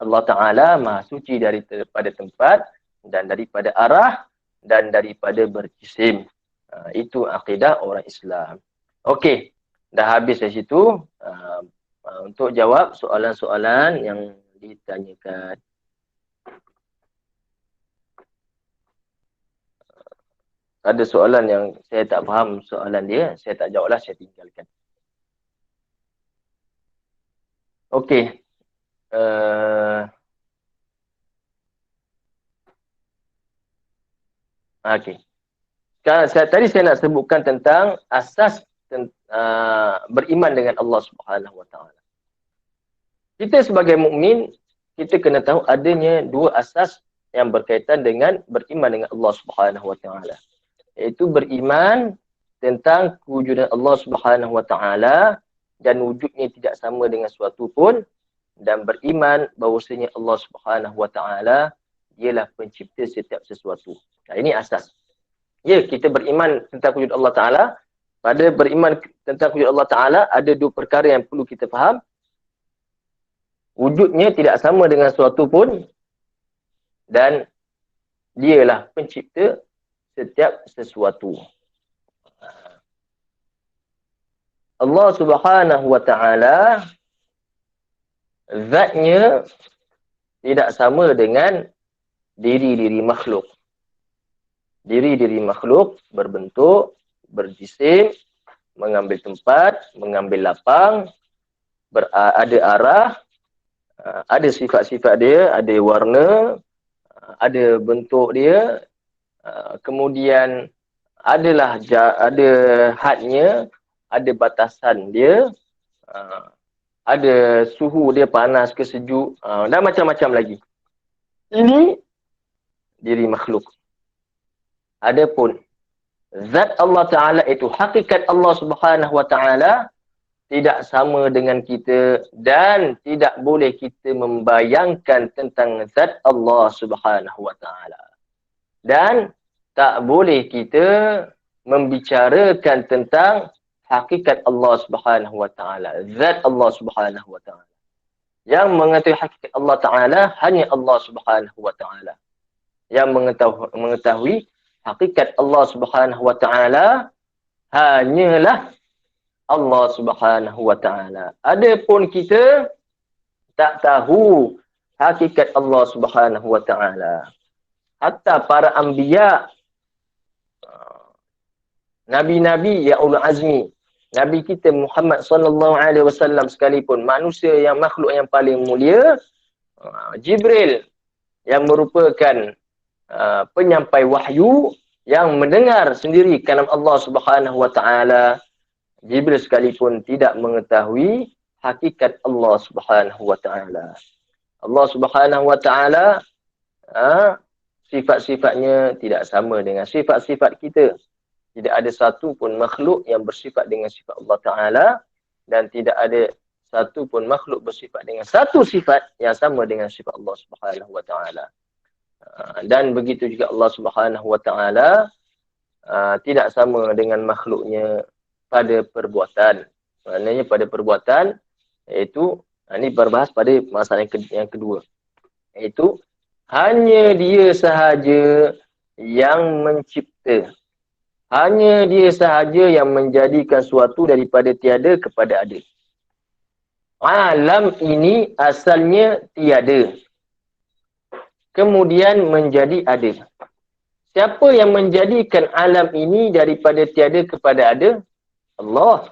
Speaker 1: Allah Ta'ala maha suci daripada tempat dan daripada arah dan daripada berjisim. Itu akidah orang Islam. Okey. Dah habis dari situ untuk jawab soalan-soalan yang ditanyakan. Ada soalan yang saya tak faham soalan dia, saya tak jawablah, saya tinggalkan. Okey. Okey. Tadi saya nak sebutkan tentang asas beriman dengan Allah Subhanahu Wa Taala. Kita sebagai mukmin, kita kena tahu adanya dua asas yang berkaitan dengan beriman dengan Allah Subhanahu Wa Taala. Iaitu beriman tentang kewujudan Allah Subhanahu Wa Taala dan wujudnya tidak sama dengan suatu pun, dan beriman bahawasanya Allah Subhanahu Wa Taala ialah pencipta setiap sesuatu. Ini asas. Ya, kita beriman tentang wujud Allah Ta'ala. Pada beriman tentang wujud Allah Ta'ala, ada dua perkara yang perlu kita faham. Wujudnya tidak sama dengan suatu pun, dan dialah pencipta setiap sesuatu. Allah Subhanahu Wa Ta'ala zatnya tidak sama dengan diri-diri makhluk. Diri-diri makhluk berbentuk, berjisim, mengambil tempat, mengambil lapang, ada arah, ada sifat-sifat dia, ada warna, ada bentuk dia, kemudian ada hadnya, ada batasan dia, ada suhu dia panas ke sejuk, dan macam-macam lagi. Ini diri makhluk. Adapun zat Allah Ta'ala itu, hakikat Allah Subhanahu Wa Ta'ala tidak sama dengan kita dan tidak boleh kita membayangkan tentang zat Allah Subhanahu Wa Ta'ala. Dan tak boleh kita membicarakan tentang hakikat Allah Subhanahu Wa Ta'ala, zat Allah Subhanahu Wa Ta'ala. Yang mengetahui hakikat Allah Ta'ala hanya Allah Subhanahu Wa Ta'ala. Yang mengetahui hakikat Allah Subhanahu Wa Ta'ala hanyalah Allah Subhanahu Wa Ta'ala. Adapun kita tak tahu hakikat Allah Subhanahu Wa Ta'ala. Hatta para anbiya, nabi-nabi ya ulul azmi, Nabi kita Muhammad sallallahu alaihi wasallam sekalipun, manusia yang makhluk yang paling mulia, Jibril yang merupakan penyampai wahyu yang mendengar sendiri kalam Allah Subhanahu Wa Ta'ala, Jibril sekalipun tidak mengetahui hakikat Allah Subhanahu Wa Ta'ala. Allah Subhanahu Wa Ta'ala sifat-sifatnya tidak sama dengan sifat-sifat kita. Tidak ada satu pun makhluk yang bersifat dengan sifat Allah Ta'ala dan tidak ada satu pun makhluk bersifat dengan satu sifat yang sama dengan sifat Allah Subhanahu Wa Ta'ala. Dan begitu juga Allah Subhanahu Wa Ta'ala tidak sama dengan makhluknya pada perbuatan. Maknanya pada perbuatan, iaitu ini berbahas pada masalah yang kedua, iaitu hanya dia sahaja yang mencipta. Hanya dia sahaja yang menjadikan suatu daripada tiada kepada ada. Alam ini asalnya tiada, kemudian menjadi ada. Siapa yang menjadikan alam ini daripada tiada kepada ada? Allah.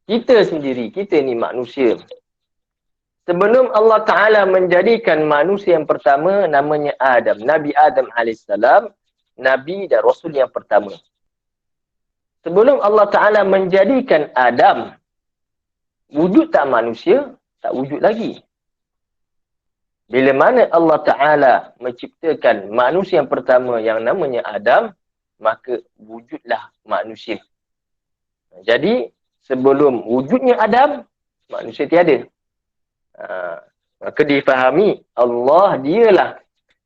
Speaker 1: Kita sendiri, kita ni manusia. Sebelum Allah Ta'ala menjadikan manusia yang pertama, namanya Adam. Nabi Adam AS, Nabi dan Rasul yang pertama. Sebelum Allah Ta'ala menjadikan Adam, wujud tak manusia? Tak wujud lagi. Bila mana Allah Ta'ala menciptakan manusia yang pertama yang namanya Adam, maka wujudlah manusia. Jadi, sebelum wujudnya Adam, manusia tiada. Maka difahami, Allah dialah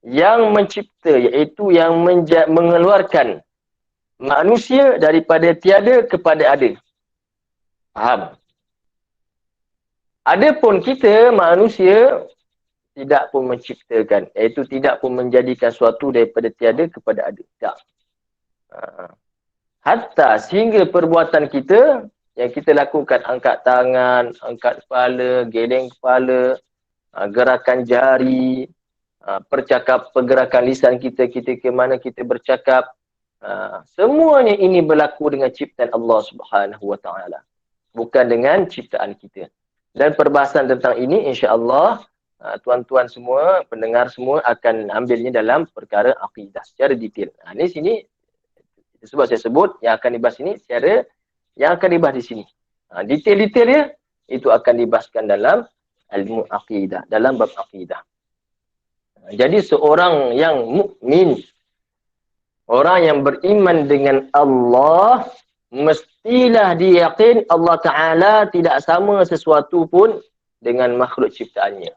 Speaker 1: yang mencipta, iaitu yang mengeluarkan manusia daripada tiada kepada ada. Faham? Adapun kita, manusia, tidak pun menciptakan, iaitu tidak pun menjadikan suatu daripada tiada kepada ada. Tak. Hatta sehingga perbuatan kita yang kita lakukan, angkat tangan, angkat kepala, geleng kepala, gerakan jari, pergerakan lisan kita ke mana kita bercakap, semuanya ini berlaku dengan ciptaan Allah Subhanahu Wa Ta'ala, bukan dengan ciptaan kita. Dan perbahasan tentang ini insya-Allah tuan-tuan semua, pendengar semua akan ambilnya dalam perkara akidah secara detail. Ini sini sebab saya sebut yang akan dibahas ini secara yang akan dibahas di sini. Detail-detail dia itu akan dibahaskan dalam ilmu akidah, dalam bab akidah. Jadi seorang yang mukmin, orang yang beriman dengan Allah, mestilah dia yakin Allah Ta'ala tidak sama sesuatu pun dengan makhluk ciptaannya.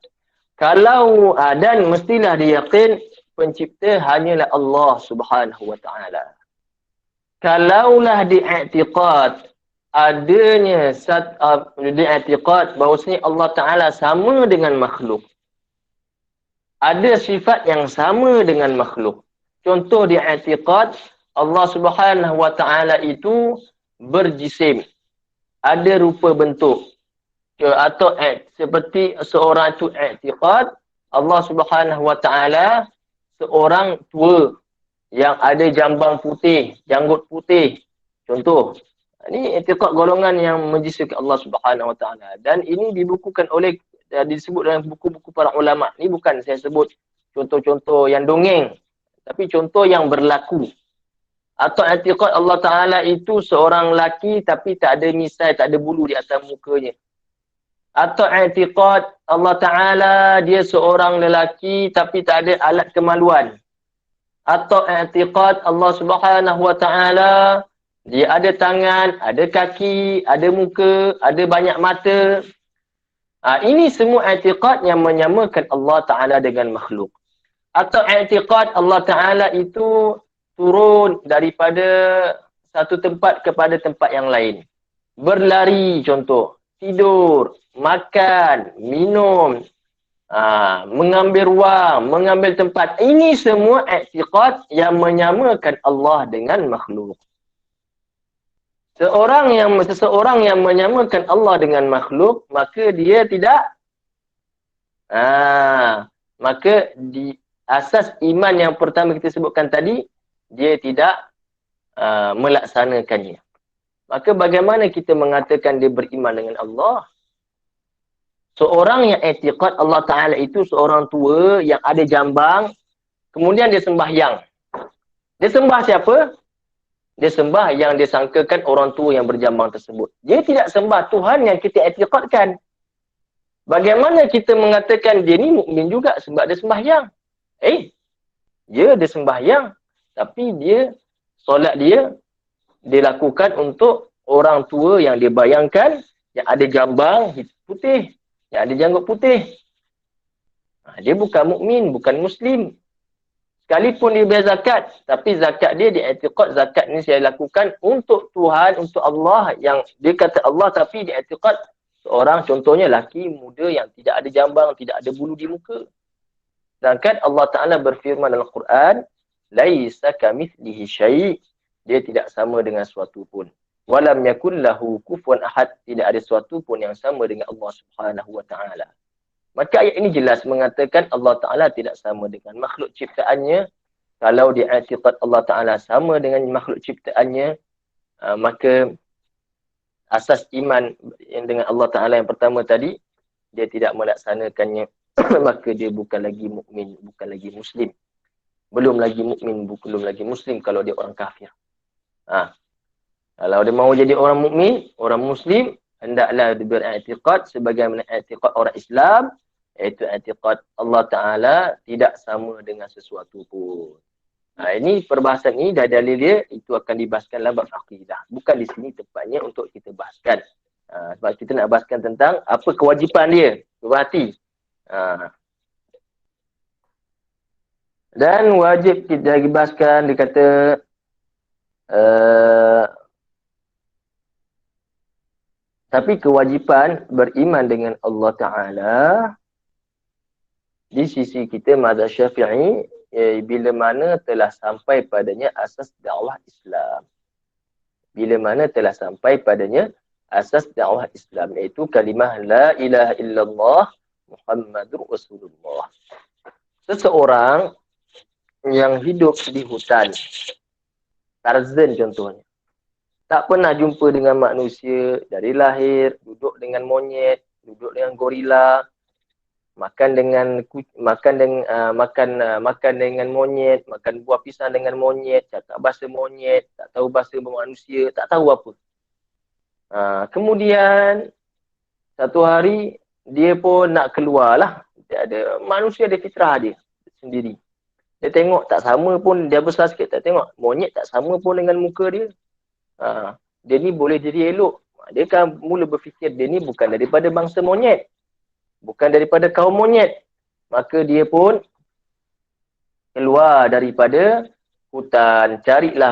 Speaker 1: Kalau dan mestilah dia yakin pencipta hanyalah Allah Subhanahu Wa Ta'ala. Kalaulah diiktiqad adanya diiktiqad bahawasanya Allah Ta'ala sama dengan makhluk, ada sifat yang sama dengan makhluk. Contoh diiktiqad Allah Subhanahu Wa Ta'ala itu berjisim, ada rupa bentuk, atau seperti seorang itu i'tiqad Allah Subhanahu Wa Ta'ala seorang tua yang ada jambang putih, janggut putih. Contoh. Ini i'tiqad golongan yang menjisimkan Allah Subhanahu Wa Ta'ala. Dan ini dibukukan oleh, disebut dalam buku-buku para ulama. Ini bukan saya sebut contoh-contoh yang dongeng, tapi contoh yang berlaku. Atau i'tiqad Allah Ta'ala itu seorang lelaki tapi tak ada misai, tak ada bulu di atas mukanya. Atau i'tiqad Allah Ta'ala dia seorang lelaki tapi tak ada alat kemaluan. Atau i'tiqad Allah Subhanahu Wa Ta'ala dia ada tangan, ada kaki, ada muka, ada banyak mata. Ini semua i'tiqad yang menyamakan Allah Ta'ala dengan makhluk. Atau i'tiqad Allah Ta'ala itu turun daripada satu tempat kepada tempat yang lain. Berlari contoh, tidur, makan, minum, mengambil ruang, mengambil tempat. Ini semua i'tiqad yang menyamakan Allah dengan makhluk. Seseorang yang menyamakan Allah dengan makhluk, maka dia tidak maka di asas iman yang pertama kita sebutkan tadi, dia tidak melaksanakannya. Maka bagaimana kita mengatakan dia beriman dengan Allah? Seorang yang i'tiqad Allah Ta'ala itu seorang tua yang ada jambang, kemudian dia sembahyang. Dia sembah siapa? Dia sembah yang dia sangkakan orang tua yang berjambang tersebut. Dia tidak sembah Tuhan yang kita i'tiqadkan. Bagaimana kita mengatakan dia ni mukmin juga sebab dia sembahyang? Dia sembahyang, tapi solat dia dilakukan untuk orang tua yang dia bayangkan, yang ada jambang putih, yang ada janggut putih. Dia bukan mukmin, bukan Muslim. Sekalipun dia bayar zakat, tapi zakat dia i'tiqad zakat ni saya lakukan untuk Tuhan, untuk Allah, yang dia kata Allah tapi dia i'tiqad seorang contohnya laki muda yang tidak ada jambang, tidak ada bulu di muka. Sedangkan Allah Ta'ala berfirman dalam Quran, laisa kamitslihi syai', dia tidak sama dengan sesuatu pun. Walam yakul lahu kufuwan ahad, tidak ada sesuatu pun yang sama dengan Allah Subhanahu Wa Ta'ala. Maka ayat ini jelas mengatakan Allah Ta'ala tidak sama dengan makhluk ciptaannya. Kalau dia i'tiqad Allah Ta'ala sama dengan makhluk ciptaannya, maka asas iman yang dengan Allah Ta'ala yang pertama tadi, dia tidak melaksanakannya, maka dia bukan lagi mukmin, bukan lagi Muslim. Belum lagi mukmin, belum lagi Muslim kalau dia orang kafir. Kalau dia mahu jadi orang mukmin, orang Muslim, hendaklah dia beriktikad sebagaimana i'tiqad orang Islam, iaitu i'tiqad Allah Ta'ala tidak sama dengan sesuatu pun. Ini perbahasan ini dah dalil dia, itu akan dibahaskan dalam bab akidah. Bukan di sini tempatnya untuk kita bahaskan. Sebab kita nak bahaskan tentang apa kewajipan dia, berhati. Dan wajib kita lagi bahaskan, dia kata tapi kewajipan beriman dengan Allah Ta'ala di sisi kita mazhab Syafi'i, bila mana telah sampai padanya asas dakwah Islam. Bila mana telah sampai padanya asas dakwah Islam, iaitu kalimah la ilaha illallah Muhammadur Rasulullah. Seseorang yang hidup di hutan, Tarzan contohnya, tak pernah jumpa dengan manusia dari lahir, duduk dengan monyet, duduk dengan gorila, makan dengan monyet, makan buah pisang dengan monyet, cakap bahasa monyet, tak tahu bahasa manusia, tak tahu apa. Kemudian satu hari dia pun nak keluarlah. Dia ada manusia, ada fitrah dia sendiri. Dia tengok tak sama pun, dia besar sikit tak tengok. Monyet tak sama pun dengan muka dia. Dia ni boleh jadi elok. Dia kan mula berfikir dia ni bukan daripada bangsa monyet. Bukan daripada kaum monyet. Maka dia pun keluar daripada hutan. Carilah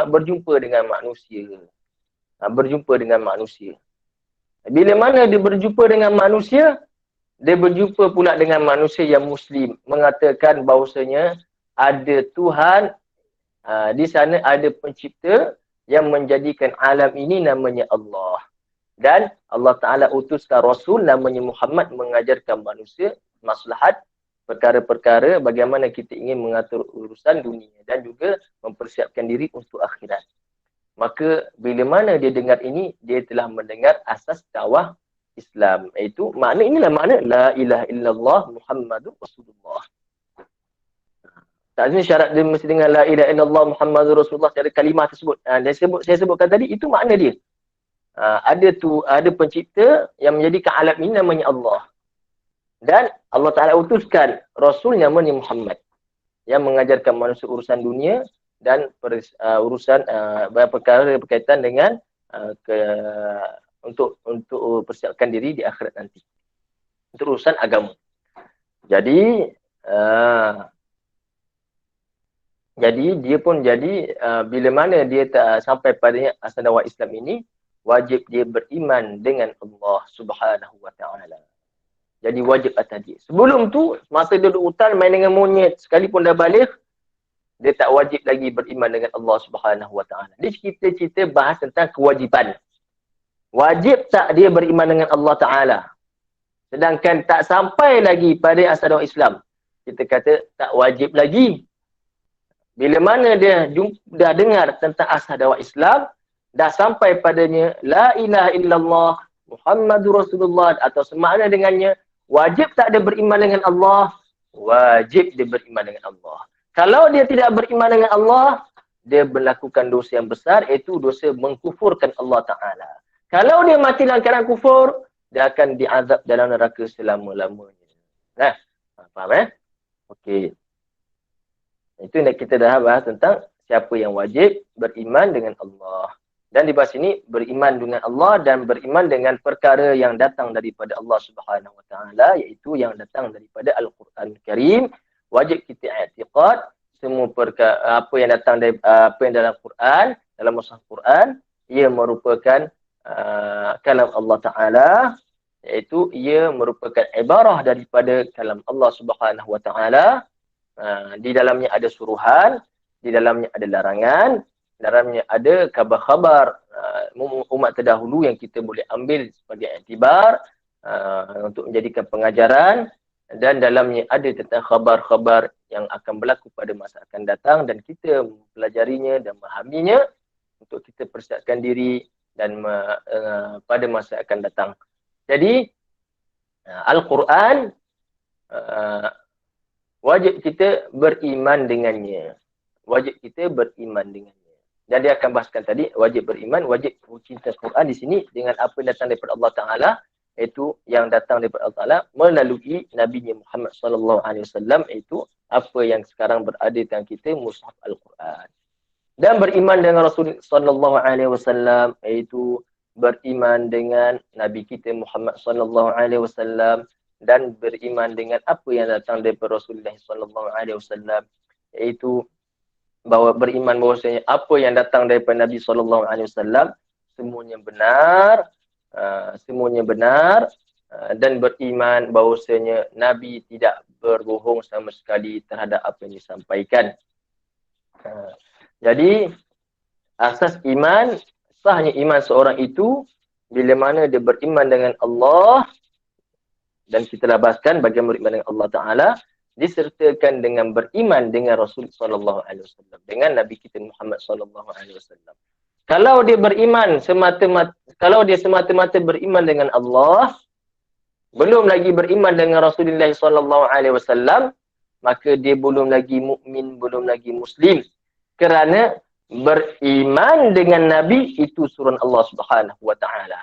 Speaker 1: berjumpa dengan manusia. Berjumpa dengan manusia. Bila mana dia berjumpa dengan manusia, dia berjumpa pula dengan manusia yang Muslim. Mengatakan bahawasanya ada Tuhan, di sana ada pencipta yang menjadikan alam ini namanya Allah. Dan Allah Ta'ala utuskan Rasul namanya Muhammad mengajarkan manusia maslahat perkara-perkara bagaimana kita ingin mengatur urusan dunia dan juga mempersiapkan diri untuk akhirat. Maka bila mana dia dengar ini, dia telah mendengar asas dakwah Islam. Iaitu inilah makna la ilaha illallah Muhammadur Rasulullah. Tak ada syarat dia mesti dengan la ilaha illallah Muhammadur Rasulullah secara kalimah tersebut. Saya sebutkan tadi itu makna dia. Ada pencipta yang menjadikan alam ini namanya Allah. Dan Allah Ta'ala utuskan Rasulnya namanya Muhammad yang mengajarkan manusia urusan dunia dan urusan perkara berkaitan dengan untuk persiapkan diri di akhirat nanti. Untuk urusan agama. Jadi dia pun bila mana dia tak sampai padanya asal dakwah Islam ini, wajib dia beriman dengan Allah Subhanahu wa taala. Jadi wajib atas dia. Sebelum tu, masa dia duduk hutan main dengan monyet, sekalipun dah balik, dia tak wajib lagi beriman dengan Allah Subhanahu wa taala. Dia cerita bahas tentang kewajipan. Wajib tak dia beriman dengan Allah Taala? Sedangkan tak sampai lagi pada asal dakwah Islam. Kita kata tak wajib lagi. Bila mana dia dah dengar tentang asal dakwah Islam, dah sampai padanya la ilaha illallah Muhammadur Rasulullah atau semakna dengannya, wajib tak dia beriman dengan Allah? Wajib dia beriman dengan Allah. Kalau dia tidak beriman dengan Allah, dia melakukan dosa yang besar, iaitu dosa mengkufurkan Allah Ta'ala. Kalau dia mati dalam keadaan kufur, dia akan diazab dalam neraka selama-lamanya. Nah, faham Okey. Itu kita dah bahas tentang siapa yang wajib beriman dengan Allah. Dan di bawah sini beriman dengan Allah dan beriman dengan perkara yang datang daripada Allah Subhanahu Wa Taala, iaitu yang datang daripada Al-Quran Karim. Wajib kita i'tiqad semua perkara apa yang datang dari apa yang dalam Quran, dalam mushaf Quran, ia merupakan kalam Allah Taala, iaitu ia merupakan ibarah daripada kalam Allah Subhanahu Wa Taala. Di dalamnya ada suruhan, di dalamnya ada larangan, di dalamnya ada khabar-khabar umat terdahulu yang kita boleh ambil sebagai iktibar untuk menjadikan pengajaran, dan dalamnya ada tentang khabar-khabar yang akan berlaku pada masa akan datang, dan kita mempelajarinya dan memahaminya untuk kita persiapkan diri dan pada masa akan datang. Jadi Al-Quran wajib kita beriman dengannya. Wajib kita beriman dengannya. Dan dia akan bahaskan tadi, wajib beriman, wajib cinta Quran di sini dengan apa yang datang daripada Allah Ta'ala, iaitu yang datang daripada Allah Ta'ala melalui Nabi Muhammad SAW, iaitu apa yang sekarang berada di tangan kita, mushaf Al-Quran. Dan beriman dengan Rasul SAW, iaitu beriman dengan Nabi kita Muhammad SAW, dan beriman dengan apa yang datang daripada Rasulullah SAW, iaitu beriman bahawasanya apa yang datang daripada Nabi SAW semuanya benar, dan beriman bahawasanya Nabi tidak berbohong sama sekali terhadap apa yang disampaikan. Jadi asas iman, sahnya iman seorang itu bila mana dia beriman dengan Allah, dan kita bahaskan bagaimana beriman dengan Allah Ta'ala, disertakan dengan beriman dengan Rasul SAW, dengan Nabi kita Muhammad SAW. Kalau dia beriman kalau dia semata-mata beriman dengan Allah, belum lagi beriman dengan Rasulullah SAW, maka dia belum lagi mukmin, belum lagi Muslim. Kerana beriman dengan Nabi itu suruhan Allah Subhanahu Wa Taala.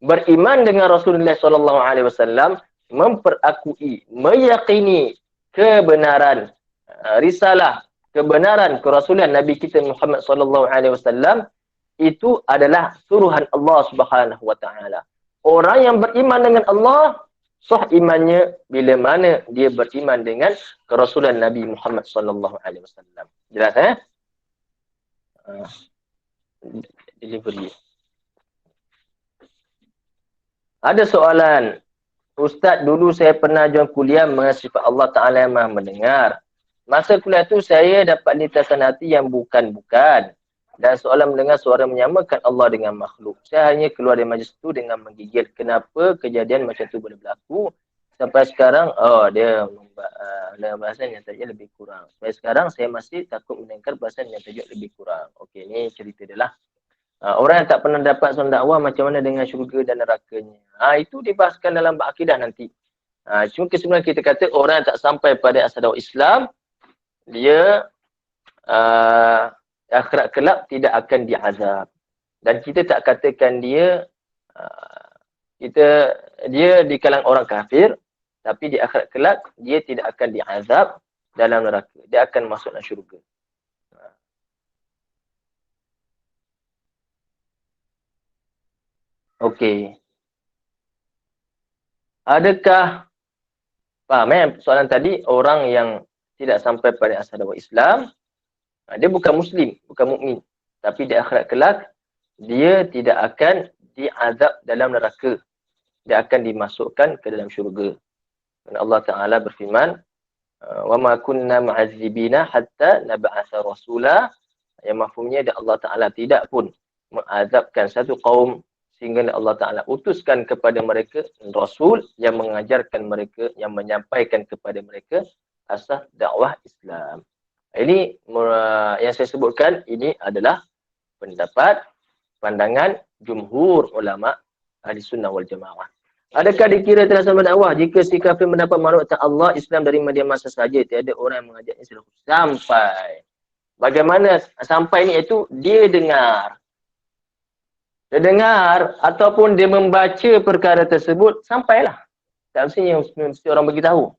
Speaker 1: Beriman dengan Rasulullah SAW memperakui, meyakini kebenaran risalah, kebenaran kerasulan Nabi kita Muhammad SAW itu adalah suruhan Allah Subhanahu Wa Taala. Orang yang beriman dengan Allah, sah imannya bila mana dia beriman dengan kerasulan Nabi Muhammad SAW. Jelas delivery. Ada soalan, Ustaz, dulu saya pernah join kuliah mengenai sifat Allah Ta'ala yang maha mendengar. Masa kuliah tu saya dapat lintasan hati yang bukan-bukan. Dan soalan mendengar suara menyamakan Allah dengan makhluk. Saya hanya keluar dari majlis tu dengan menggigil. Kenapa kejadian macam tu boleh berlaku? Sampai sekarang, dia bahasan yang tajuk lebih kurang. Sampai sekarang saya masih takut mendengar bahasan yang tajuk lebih kurang. Okey, ni cerita dia lah. Orang yang tak pernah dapat soal dakwah macam mana dengan syurga dan nerakanya. Itu dibahaskan dalam bab akidah nanti. Cuma kesimpulan kita kata orang yang tak sampai pada asal dakwah Islam, dia akhirat kelak tidak akan diazab. Dan kita tak katakan dia dia di kalangan orang kafir, tapi di akhirat kelak dia tidak akan diazab dalam neraka. Dia akan masuk dalam syurga. Okey. Adakah faham soalan tadi, orang yang tidak sampai pada asal dakwah Islam, dia bukan Muslim, bukan mukmin, tapi di akhirat kelak dia tidak akan diazab dalam neraka. Dia akan dimasukkan ke dalam syurga. Dan Allah Ta'ala berfirman, wa ma kunna mu'azzibina hatta nab'atha rasula. Yang mafhumnya Allah Ta'ala tidak pun mengazabkan satu kaum sehingga Allah Ta'ala utuskan kepada mereka rasul yang mengajarkan mereka, yang menyampaikan kepada mereka asas dakwah Islam. Ini yang saya sebutkan, ini adalah pendapat, pandangan jumhur ulama ahli sunnah wal jamaah. Adakah dikira telah sampai dakwah jika si kafir mendapat maklumat Allah Islam dari media masa saja, tiada orang yang mengajaknya secara khusus? Sampai. Bagaimana sampai ni, iaitu dia dengar. Dia dengar ataupun dia membaca perkara tersebut, sampailah. Tak mesti orang beritahu.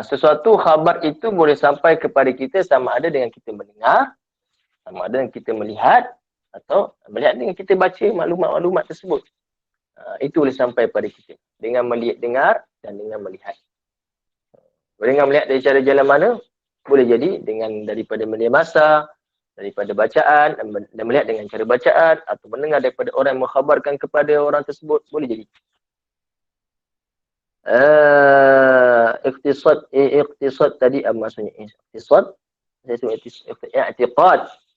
Speaker 1: Sesuatu khabar itu boleh sampai kepada kita sama ada dengan kita mendengar, sama ada dengan kita melihat, atau melihat dengan kita baca maklumat-maklumat tersebut. Itu boleh sampai pada kita dengan melihat, dengar dan dengan melihat. Dengan melihat dari cara jalan mana? Boleh jadi dengan daripada media massa, daripada bacaan, dan melihat dengan cara bacaan, atau mendengar daripada orang yang mengkhabarkan kepada orang tersebut, boleh jadi. Iqtisad tadi apa maksudnya? Iqtisad, saya sebut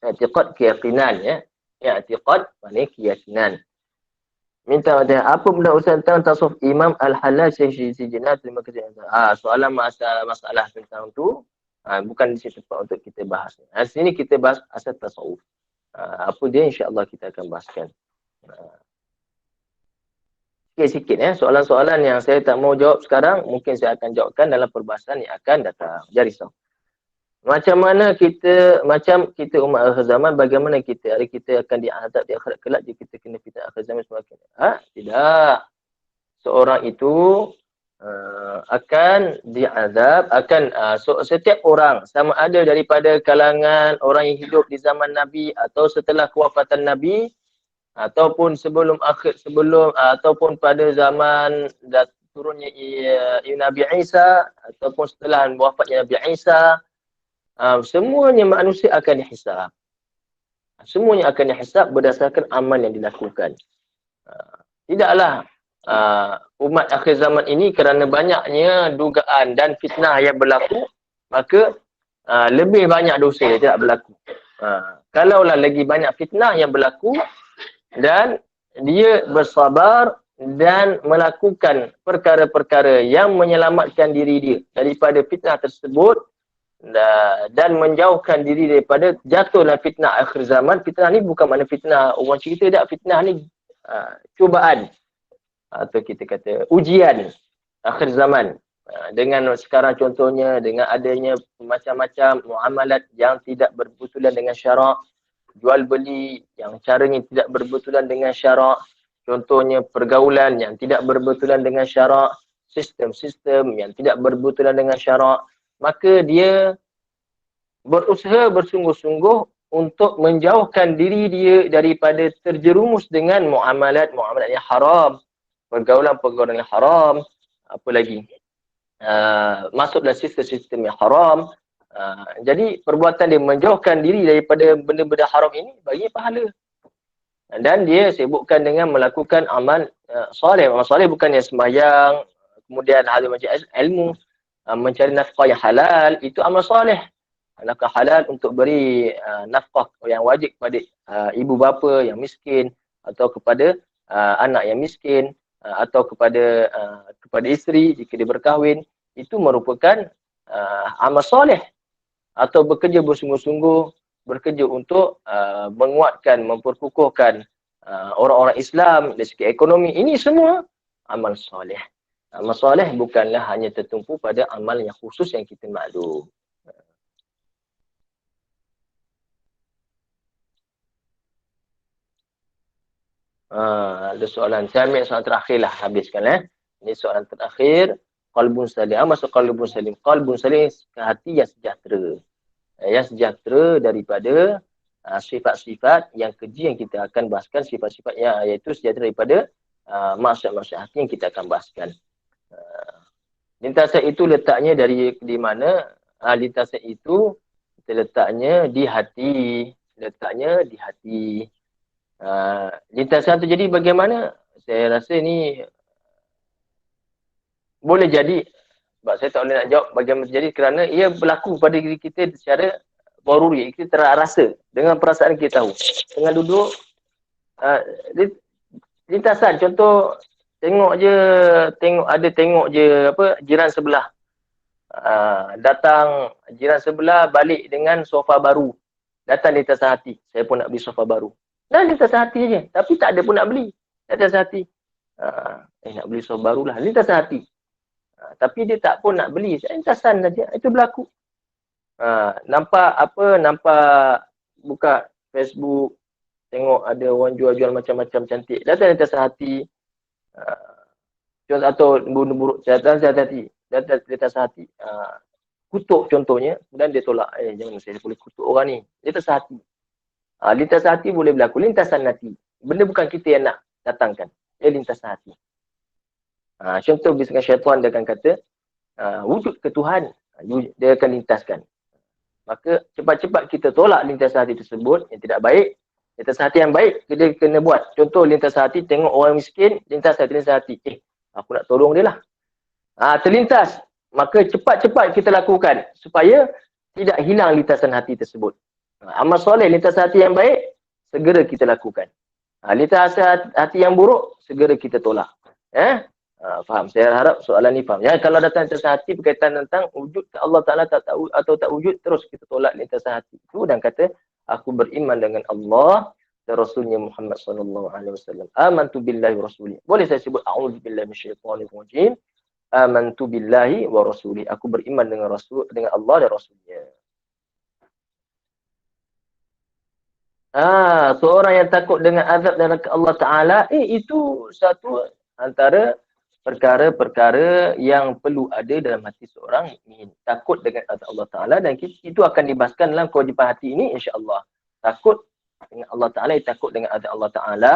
Speaker 1: i'tiqad keyakinan, ya. I'tiqad maknanya keyakinan. Minta apa benda urusan tentang tasawuf Imam Al-Halal Syekh Sijinah, terima kasih. Soalan masalah tentang tu bukan di situ tempat untuk kita bahas. Di sini kita bahas asal tasawuf. Apa dia, insya-Allah kita akan bahaskan. Sikit-sikit soalan-soalan yang saya tak mau jawab sekarang, mungkin saya akan jawabkan dalam perbahasan yang akan datang. Jangan risau. Macam kita umat akhir zaman, bagaimana kita akan diazab di akhirat kelak jika kita kena fitnah akhir zaman semakin. Tidak. Seorang itu akan diazab, setiap orang, sama ada daripada kalangan orang yang hidup di zaman Nabi atau setelah kewafatan Nabi, ataupun ataupun pada zaman turunnya Nabi Isa, ataupun setelah wafatnya Nabi Isa, semuanya manusia akan dihisab. Semuanya akan dihisab berdasarkan amal yang dilakukan. Tidaklah umat akhir zaman ini kerana banyaknya dugaan dan fitnah yang berlaku, maka lebih banyak dosa yang tidak berlaku. Kalaulah lagi banyak fitnah yang berlaku dan dia bersabar dan melakukan perkara-perkara yang menyelamatkan diri dia daripada fitnah tersebut, dan menjauhkan diri daripada jatuh dalam fitnah akhir zaman. Fitnah ni bukan makna fitnah orang cerita tak. Fitnah ni cubaan atau kita kata ujian akhir zaman. Dengan sekarang contohnya dengan adanya macam-macam muamalat yang tidak berbetulan dengan syarak, jual beli yang caranya tidak berbetulan dengan syarak, contohnya pergaulan yang tidak berbetulan dengan syarak, sistem-sistem yang tidak berbetulan dengan syarak, maka dia berusaha bersungguh-sungguh untuk menjauhkan diri dia daripada terjerumus dengan muamalat yang haram, pergaulan yang haram, apa lagi, masuk dalam sistem-sistem yang haram. Jadi perbuatan dia menjauhkan diri daripada benda-benda haram ini bagi pahala. Dan dia sibukkan dengan melakukan amal soleh. Amal soleh bukannya sembahyang, kemudian hal macam ilmu, mencari nafkah yang halal, itu amal soleh. Nafkah halal untuk beri nafkah yang wajib kepada ibu bapa yang miskin, atau kepada anak yang miskin, atau kepada isteri jika dia berkahwin, itu merupakan amal soleh. Atau bekerja bersungguh-sungguh, bekerja untuk menguatkan, memperkukuhkan orang-orang Islam dari segi ekonomi. Ini semua amal soleh. Amal soleh bukanlah hanya tertumpu pada amal yang khusus yang kita maklum. Ada soalan. Saya ambil soalan terakhir lah, habiskan. Ini soalan terakhir. Qalbun salim. Masuk qalbun salim. Qalbun salim, hati yang sejahtera. Yang sejahtera daripada sifat-sifat yang keji yang kita akan bahaskan. Sifat-sifat yang iaitu sejahtera daripada maksud-maksud hati yang kita akan bahaskan. Lintasan itu letaknya di mana? Lintasan itu letaknya di hati. Letaknya di hati. Lintasan tu jadi bagaimana? Saya rasa ni boleh jadi, sebab saya tak boleh nak jawab bagaimana terjadi kerana ia berlaku pada diri kita secara boruri. Kita terasa dengan perasaan kita tahu. Dengan duduk, lintasan contoh tengok je jiran sebelah. Datang jiran sebelah balik dengan sofa baru. Datang lintasan hati. Saya pun nak beli sofa baru. Dan lintasan hati je. Tapi tak ada pun nak beli. Lintasan hati. Nak beli sofa baru lah. Lintasan hati. Tapi dia tak pun nak beli. Lintasan saja. Itu berlaku. Nampak buka Facebook. Tengok ada orang jual-jual macam-macam cantik. Datang lintasan hati. Atau buruk datang hati. Datang lintasan hati. Kutuk contohnya. Kemudian dia tolak. Jangan saya boleh kutuk orang ni. Lintasan hati. Lintasan hati boleh berlaku. Lintasan hati. Benda bukan kita yang nak datangkan. Lintasan hati. Contoh biasanya syaitan dia akan kata, wujud ke Tuhan, dia akan lintaskan. Maka cepat-cepat kita tolak lintasan hati tersebut yang tidak baik. Lintasan hati yang baik, dia kena buat. Contoh lintasan hati, tengok orang miskin, lintasan hati. Aku nak tolong dia lah. Terlintas. Maka cepat-cepat kita lakukan supaya tidak hilang lintasan hati tersebut. Amal soleh, lintasan hati yang baik, segera kita lakukan. Lintasan hati yang buruk, segera kita tolak. Faham? Saya harap soalan ni faham. Kalau datang lintasan hati berkaitan tentang wujud Allah Ta'ala atau tak wujud, terus kita tolak lintasan hati itu dan kata, aku beriman dengan Allah dan Rasulnya Muhammad SAW. Amantu billahi wa rasulih. Boleh saya sebut, a'udzubillahi minasyaitanirrajim. Amantu billahi wa rasulih. Aku beriman dengan Allah dan Rasulnya. Seorang yang takut dengan azab dan Allah Ta'ala, itu satu antara perkara-perkara yang perlu ada dalam hati seorang mukmin. Takut dengan azab Allah Ta'ala, dan itu akan dibahaskan dalam kewajipan hati ini insya-Allah. Takut dengan Allah Ta'ala, takut dengan azab Allah Ta'ala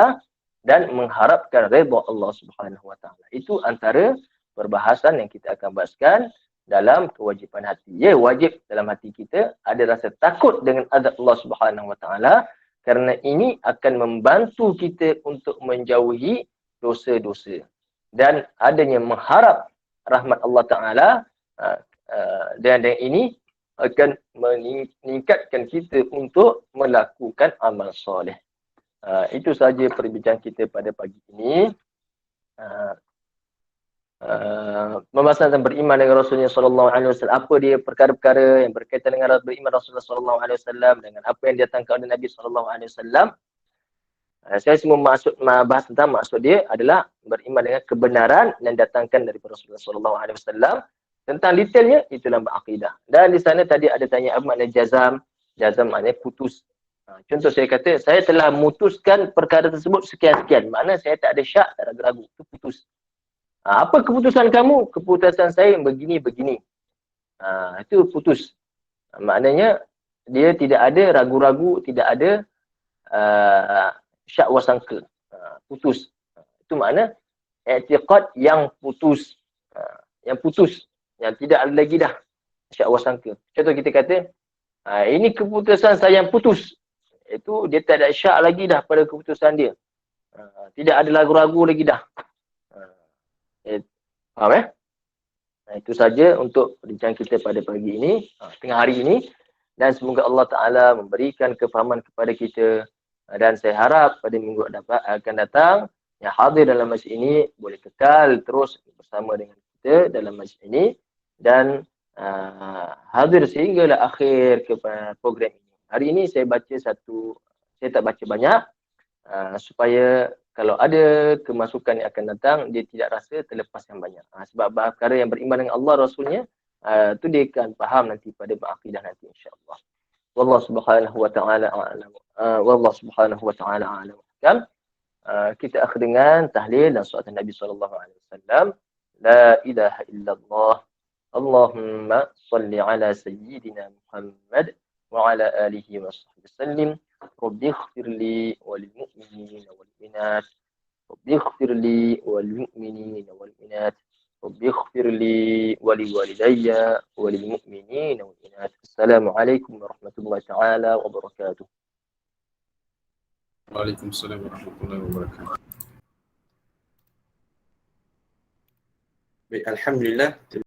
Speaker 1: dan mengharapkan redha Allah Subhanahu Wa Ta'ala. Itu antara perbahasan yang kita akan bahaskan dalam kewajipan hati. Wajib dalam hati kita ada rasa takut dengan azab Allah Subhanahu Wa Ta'ala, kerana ini akan membantu kita untuk menjauhi dosa-dosa. Dan adanya mengharap rahmat Allah Ta'ala, dan ini akan meningkatkan kita untuk melakukan amal soleh. Itu saja perbincangan kita pada pagi ini. Pembahasan tentang beriman dengan Rasulullah SAW. Apa dia perkara-perkara yang berkaitan dengan beriman Rasulullah SAW, dengan apa yang didatangkan oleh Nabi SAW. Saya semua bahas tentang maksud dia adalah beriman dengan kebenaran yang datangkan daripada Rasulullah SAW. Tentang detailnya, itulah akidah. Dan di sana tadi ada tanya apa makna jazam. Jazam maknanya putus. Contoh saya kata, saya telah memutuskan perkara tersebut sekian-sekian. Maknanya saya tak ada syak, tak ada ragu. Itu putus. Apa keputusan kamu? Keputusan saya begini-begini. Itu putus. Maknanya dia tidak ada ragu-ragu, tidak ada syak wasangka. Putus. Itu makna i'tiqad yang putus. Yang putus. Yang tidak ada lagi dah syak wasangka. Contoh kita kata, ini keputusan saya yang putus. Itu dia tak ada syak lagi dah pada keputusan dia. Tidak ada ragu-ragu lagi dah. Faham itu saja untuk perbincangan kita pada pagi ini, tengah hari ini. Dan semoga Allah Ta'ala memberikan kefahaman kepada kita. Dan saya harap pada minggu akan datang, yang hadir dalam majlis ini boleh kekal terus bersama dengan kita dalam majlis ini. Dan hadir sehinggalah akhir kepada program ini. Hari ini saya tak baca banyak, supaya kalau ada kemasukan yang akan datang, dia tidak rasa terlepas yang banyak. Sebab perkara yang beriman dengan Allah Rasulnya, itu dia akan faham nanti pada akidah nanti insya-Allah. Wallahu subhanahu wa ta'ala a'lam. Wallahu subhanahu wa ta'ala a'lam. kita akhir dengan tahlil dan salawat Nabi sallallahu alaihi wasallam. La ilaha illallah. Allahumma salli ala sayyidina Muhammad wa ala alihi wa sahbihi sallim. Rabbi ighfir li wal mu'minina wal mu'minat. Rabbi ighfir li wal mu'minina wal mu'minat. Rabbi ighfir li wa li walidayya wa lil mu'minina wal mu'minat. Assalamualaikum warahmatullahi taala wabarakatuh.
Speaker 3: Waalaikumsalam warahmatullahi wabarakatuh. Baik, alhamdulillah.